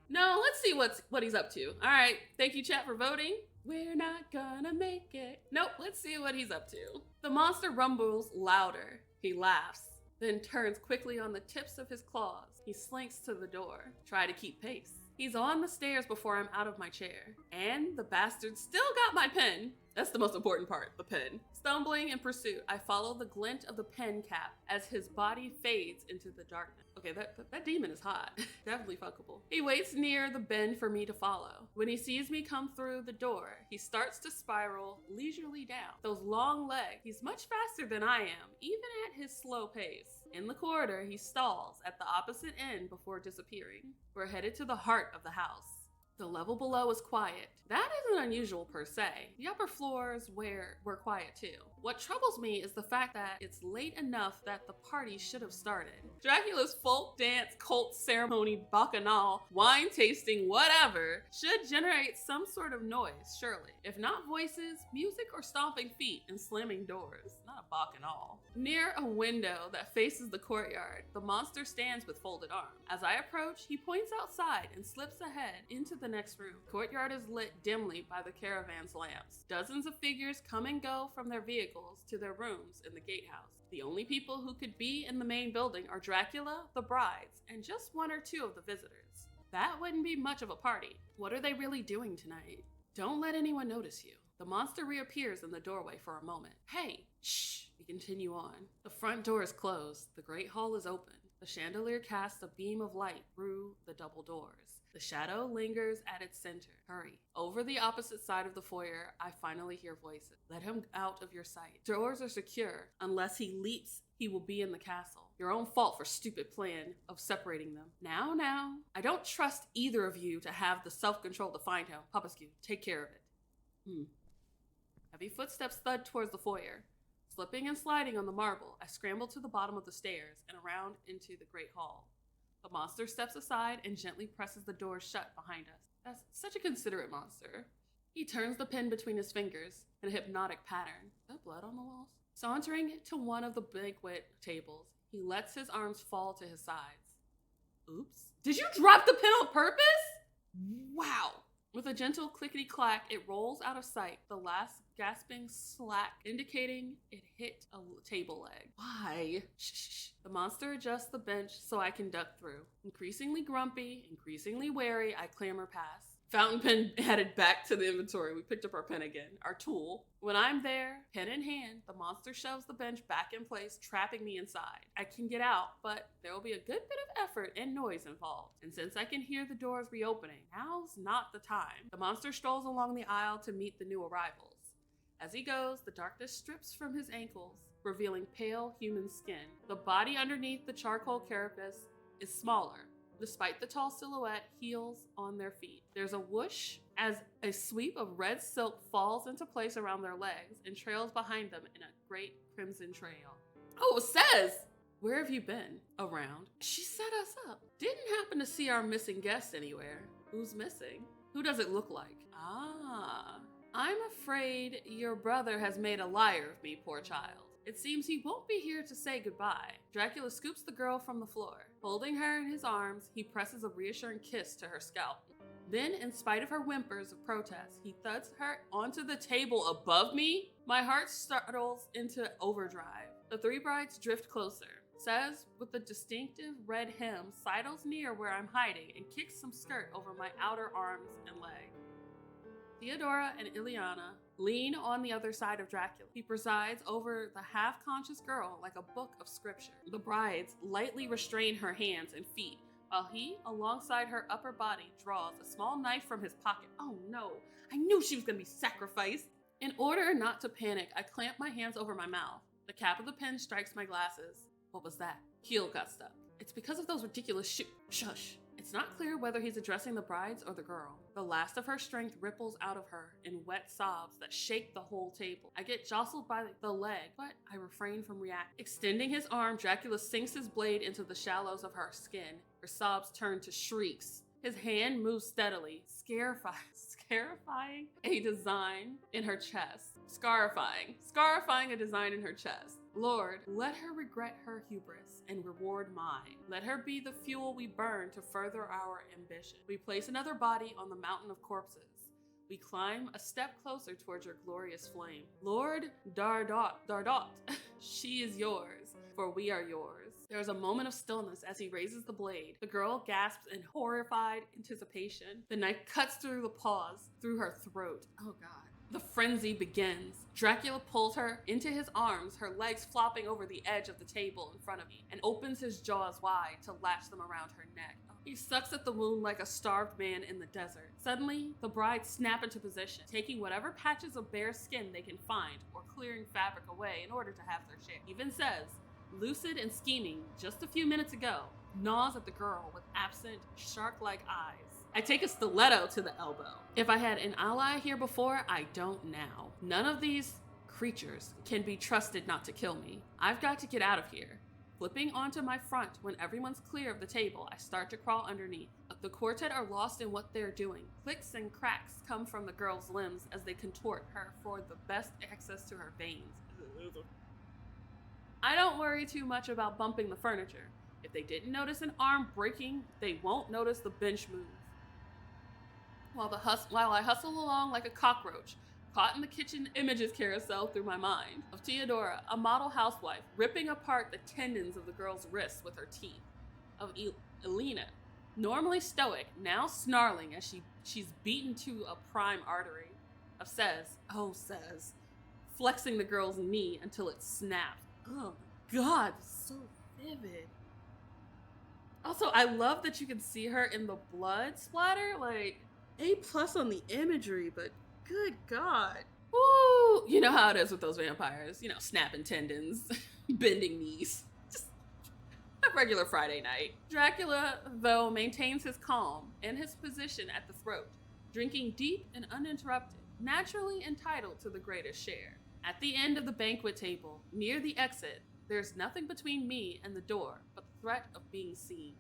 No, let's see what he's up to. All right, thank you, chat, for voting. We're not gonna make it. Nope, let's see what he's up to. The monster rumbles louder. He laughs, then turns quickly on the tips of his claws. He slinks to the door. Try to keep pace. He's on the stairs before I'm out of my chair. And the bastard still got my pen. That's the most important part, the pen. Stumbling in pursuit, I follow the glint of the pen cap as his body fades into the darkness. Okay, that demon is hot. Definitely fuckable. He waits near the bend for me to follow. When he sees me come through the door, he starts to spiral leisurely down. Those long legs, he's much faster than I am, even at his slow pace. In the corridor, he stalls at the opposite end before disappearing. We're headed to the heart of the house. The level below is quiet. That isn't unusual per se. The upper floors were quiet too. What troubles me is the fact that it's late enough that the party should have started. Dracula's folk dance, cult ceremony, bacchanal, wine tasting, whatever, should generate some sort of noise, surely. If not voices, music or stomping feet and slamming doors. Not a bacchanal. Near a window that faces the courtyard, the monster stands with folded arms. As I approach, he points outside and slips ahead into the next room. The courtyard is lit dimly by the caravan's lamps. Dozens of figures come and go from their vehicles to their rooms in the gatehouse. The only people who could be in the main building are Dracula, the brides, and just one or two of the visitors. That wouldn't be much of a party. What are they really doing tonight? Don't let anyone notice you. The monster reappears in the doorway for a moment. Hey, shh, we continue on. The front door is closed. The great hall is open. The chandelier casts a beam of light through the double doors. The shadow lingers at its center. Hurry. Over the opposite side of the foyer, I finally hear voices. Let him out of your sight. Doors are secure. Unless he leaps, he will be in the castle. Your own fault for stupid plan of separating them. Now. I don't trust either of you to have the self-control to find him. Papascu, take care of it. Heavy footsteps thud towards the foyer. Slipping and sliding on the marble, I scramble to the bottom of the stairs and around into the great hall. The monster steps aside and gently presses the door shut behind us. That's such a considerate monster. He turns the pen between his fingers in a hypnotic pattern. Is there blood on the walls? Sauntering to one of the banquet tables, he lets his arms fall to his sides. Oops. Did you drop the pen on purpose? Wow. With a gentle clickety-clack, it rolls out of sight, the last gasping slack indicating it hit a table leg. Why? Shh. The monster adjusts the bench so I can duck through. Increasingly grumpy, increasingly wary, I clamber past. Fountain pen headed back to the inventory. We picked up our pen again, our tool. When I'm there, pen in hand, the monster shoves the bench back in place, trapping me inside. I can get out, but there will be a good bit of effort and noise involved. And since I can hear the doors reopening, now's not the time. The monster strolls along the aisle to meet the new arrivals. As he goes, the darkness strips from his ankles, revealing pale human skin. The body underneath the charcoal carapace is smaller. Despite the tall silhouette, heels on their feet. There's a whoosh as a sweep of red silk falls into place around their legs and trails behind them in a great crimson trail. Oh, it says, where have you been? Around. She set us up. Didn't happen to see our missing guest anywhere. Who's missing? Who does it look like? I'm afraid your brother has made a liar of me, poor child. It seems he won't be here to say goodbye. Dracula scoops the girl from the floor. Holding her in his arms, he presses a reassuring kiss to her scalp. Then, in spite of her whimpers of protest, he thuds her onto the table above me. My heart startles into overdrive. The three brides drift closer. Says, with the distinctive red hem, sidles near where I'm hiding and kicks some skirt over my outer arms and leg. Theodora and Ileana lean on the other side of Dracula. He presides over the half-conscious girl like a book of scripture. The brides lightly restrain her hands and feet, while he, alongside her upper body, draws a small knife from his pocket. Oh no, I knew she was gonna be sacrificed. In order not to panic, I clamp my hands over my mouth. The cap of the pen strikes my glasses. What was that? Heel got stuck. It's because of those ridiculous Shush. It's not clear whether he's addressing the brides or the girl. The last of her strength ripples out of her in wet sobs that shake the whole table. I get jostled by the leg, but I refrain from reacting. Extending his arm, Dracula sinks his blade into the shallows of her skin. Her sobs turn to shrieks. His hand moves steadily, scarifying a design in her chest. Scarifying a design in her chest. Lord, let her regret her hubris and reward mine. Let her be the fuel we burn to further our ambition. We place another body on the mountain of corpses. We climb a step closer towards your glorious flame. Lord Dardot, she is yours, for we are yours. There is a moment of stillness as he raises the blade. The girl gasps in horrified anticipation. The knife cuts through the pause, through her throat. Oh God. The frenzy begins. Dracula pulls her into his arms, her legs flopping over the edge of the table in front of me, and opens his jaws wide to latch them around her neck. He sucks at the wound like a starved man in the desert. Suddenly, the brides snap into position, taking whatever patches of bare skin they can find or clearing fabric away in order to have their share. Even says, lucid and scheming just a few minutes ago, gnaws at the girl with absent, shark-like eyes. I take a stiletto to the elbow. If I had an ally here before, I don't now. None of these creatures can be trusted not to kill me. I've got to get out of here. Flipping onto my front when everyone's clear of the table, I start to crawl underneath. The quartet are lost in what they're doing. Clicks and cracks come from the girl's limbs as they contort her for the best access to her veins. I don't worry too much about bumping the furniture. If they didn't notice an arm breaking, they won't notice the bench move. While I hustle along like a cockroach, caught in the kitchen images carousel through my mind of Theodora, a model housewife, ripping apart the tendons of the girl's wrists with her teeth, of Elena, normally stoic, now snarling as she's beaten to a prime artery, of Says, flexing the girl's knee until it snapped. Oh my god, so vivid. Also, I love that you can see her in the blood splatter, like, A+ on the imagery, but good god. Woo! You know how it is with those vampires, snapping tendons, bending knees. Just a regular Friday night. Dracula, though, maintains his calm and his position at the throat, drinking deep and uninterrupted, naturally entitled to the greatest share. At the end of the banquet table, near the exit, there's nothing between me and the door but the threat of being seen.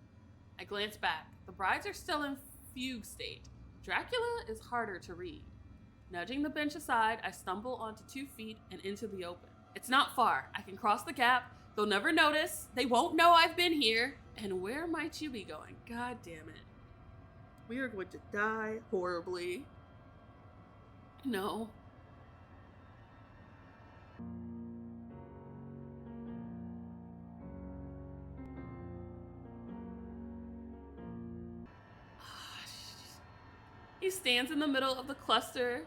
I glance back. The brides are still in fugue state. Dracula is harder to read. Nudging the bench aside, I stumble onto 2 feet and into the open. It's not far. I can cross the gap. They'll never notice. They won't know I've been here. And where might you be going? God damn it. We are going to die horribly. No. He stands in the middle of the cluster.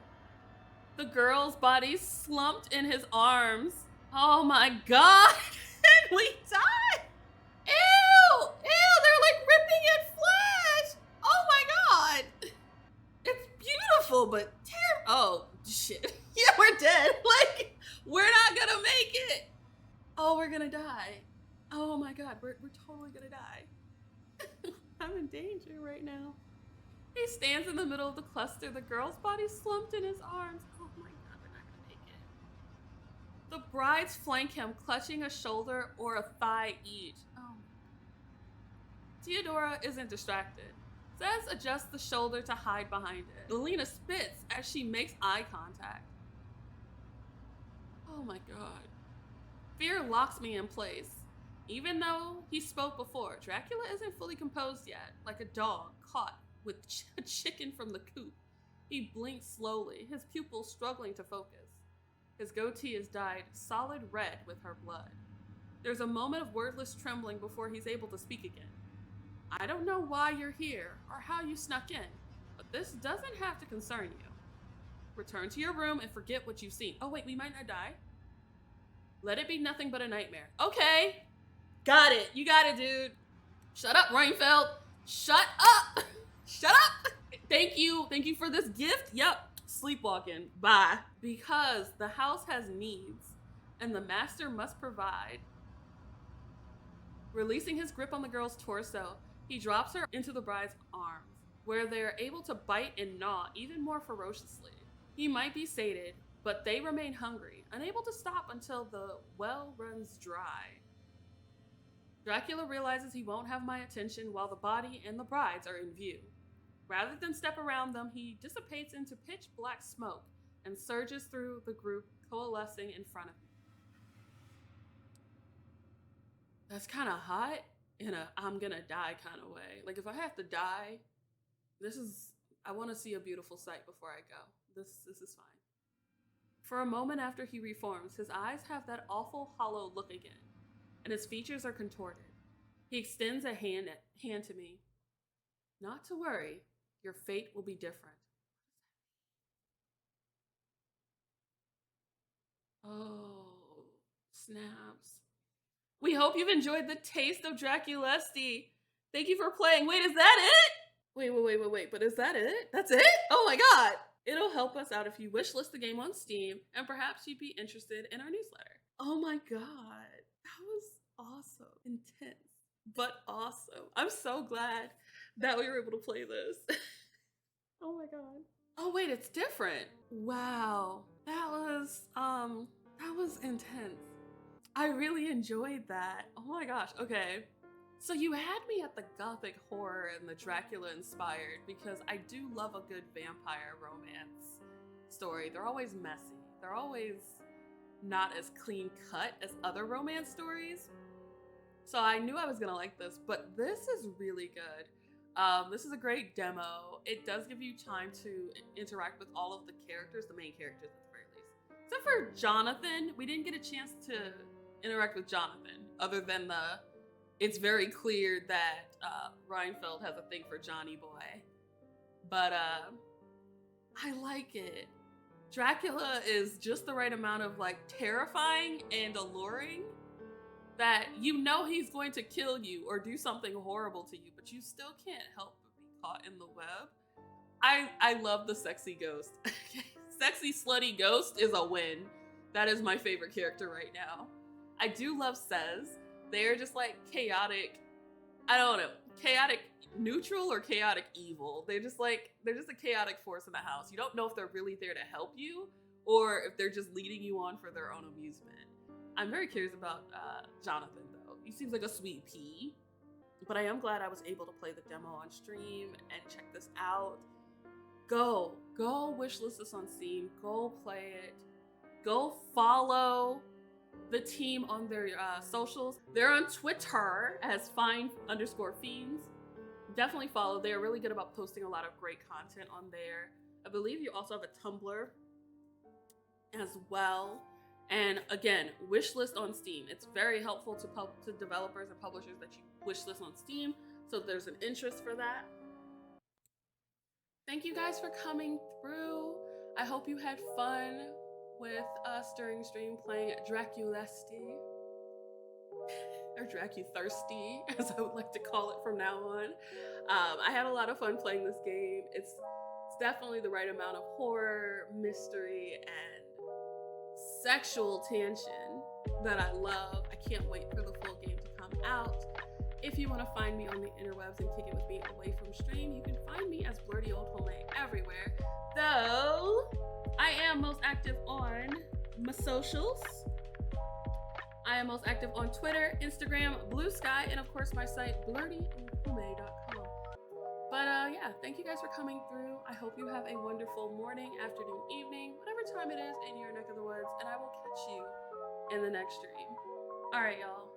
The girl's body slumped in his arms. Oh my god! And we die! Ew! Ew! They're like ripping at flesh! Oh my god! It's beautiful, but terrible. Oh, shit. Yeah, we're dead. Like, we're not gonna make it. Oh, we're gonna die. Oh my god, we're totally gonna die. I'm in danger right now. He stands in the middle of the cluster, the girl's body slumped in his arms. Oh my god, we're not gonna make it. The brides flank him, clutching a shoulder or a thigh each. Oh. Theodora isn't distracted. Says adjusts the shoulder to hide behind it. Elena spits as she makes eye contact. Oh my god. Fear locks me in place. Even though he spoke before, Dracula isn't fully composed yet, like a dog caught with a chicken from the coop. He blinks slowly, his pupils struggling to focus. His goatee is dyed solid red with her blood. There's a moment of wordless trembling before he's able to speak again. I don't know why you're here or how you snuck in, but this doesn't have to concern you. Return to your room and forget what you've seen. Oh wait, we might not die. Let it be nothing but a nightmare. Okay. Got it. You got it, dude. Shut up, Renfield. Shut up. Shut up! Thank you for this gift. Yep, sleepwalking. Bye. Because the house has needs, and the master must provide. Releasing his grip on the girl's torso, he drops her into the bride's arms, where they are able to bite and gnaw even more ferociously. He might be sated, but they remain hungry, unable to stop until the well runs dry. Dracula realizes he won't have my attention while the body and the brides are in view. Rather than step around them, he dissipates into pitch black smoke and surges through the group, coalescing in front of me. That's kind of hot in a I'm gonna die kind of way. Like, if I have to die, I want to see a beautiful sight before I go. This is fine. For a moment after he reforms, his eyes have that awful hollow look again, and his features are contorted. He extends a hand to me. Not to worry, your fate will be different. Oh, snaps. We hope you've enjoyed the taste of Draculesti. Thank you for playing. Wait, is that it? Wait. But is that it? That's it? Oh my god. It'll help us out if you wishlist the game on Steam, and perhaps you'd be interested in our newsletter. Oh my god. That was awesome. Intense, but awesome. I'm so glad that we were able to play this. Oh my god. Oh wait, it's different. Wow. That was intense. I really enjoyed that. Oh my gosh. Okay. So you had me at the gothic horror and the Dracula inspired because I do love a good vampire romance story. They're always messy. They're always not as clean cut as other romance stories. So I knew I was gonna like this, but this is really good. This is a great demo. It does give you time to interact with all of the characters, the main characters at the very least. Except for Jonathan, we didn't get a chance to interact with Jonathan, other than it's very clear that Renfield has a thing for Johnny Boy. But I like it. Dracula is just the right amount of like terrifying and alluring that you know he's going to kill you or do something horrible to you, but you still can't help but be caught in the web. I love the sexy ghost. Sexy slutty ghost is a win. That is my favorite character right now. I do love Says. They're just like chaotic, I don't know, chaotic neutral or chaotic evil. They're just a chaotic force in the house. You don't know if they're really there to help you or if they're just leading you on for their own amusement. I'm very curious about Jonathan though. He seems like a sweet pea, but I am glad I was able to play the demo on stream and check this out. Go wishlist this on Steam. Go play it. Go follow the team on their socials. They're on Twitter as fine_fiends. Definitely follow. They are really good about posting a lot of great content on there. I believe you also have a Tumblr as well. And again, wishlist on Steam. It's very helpful to developers and publishers that you wishlist on Steam, so there's an interest for that. Thank you guys for coming through. I hope you had fun with us during stream playing Draculesti, or Dracuthirsty, as I would like to call it from now on. I had a lot of fun playing this game. It's definitely the right amount of horror, mystery, and sexual tension that I love. I can't wait for the full game to come out. If you want to find me on the interwebs and kick it with me away from stream, you can find me as Blurty Old Home everywhere. Though I am most active on my socials. I am most active on Twitter, Instagram, Blue Sky, and of course my site, blurtyoldhome.com. But yeah, thank you guys for coming through. I hope you have a wonderful morning, afternoon, evening, whatever time it is in your neck of the woods, and I will catch you in the next stream. All right, y'all.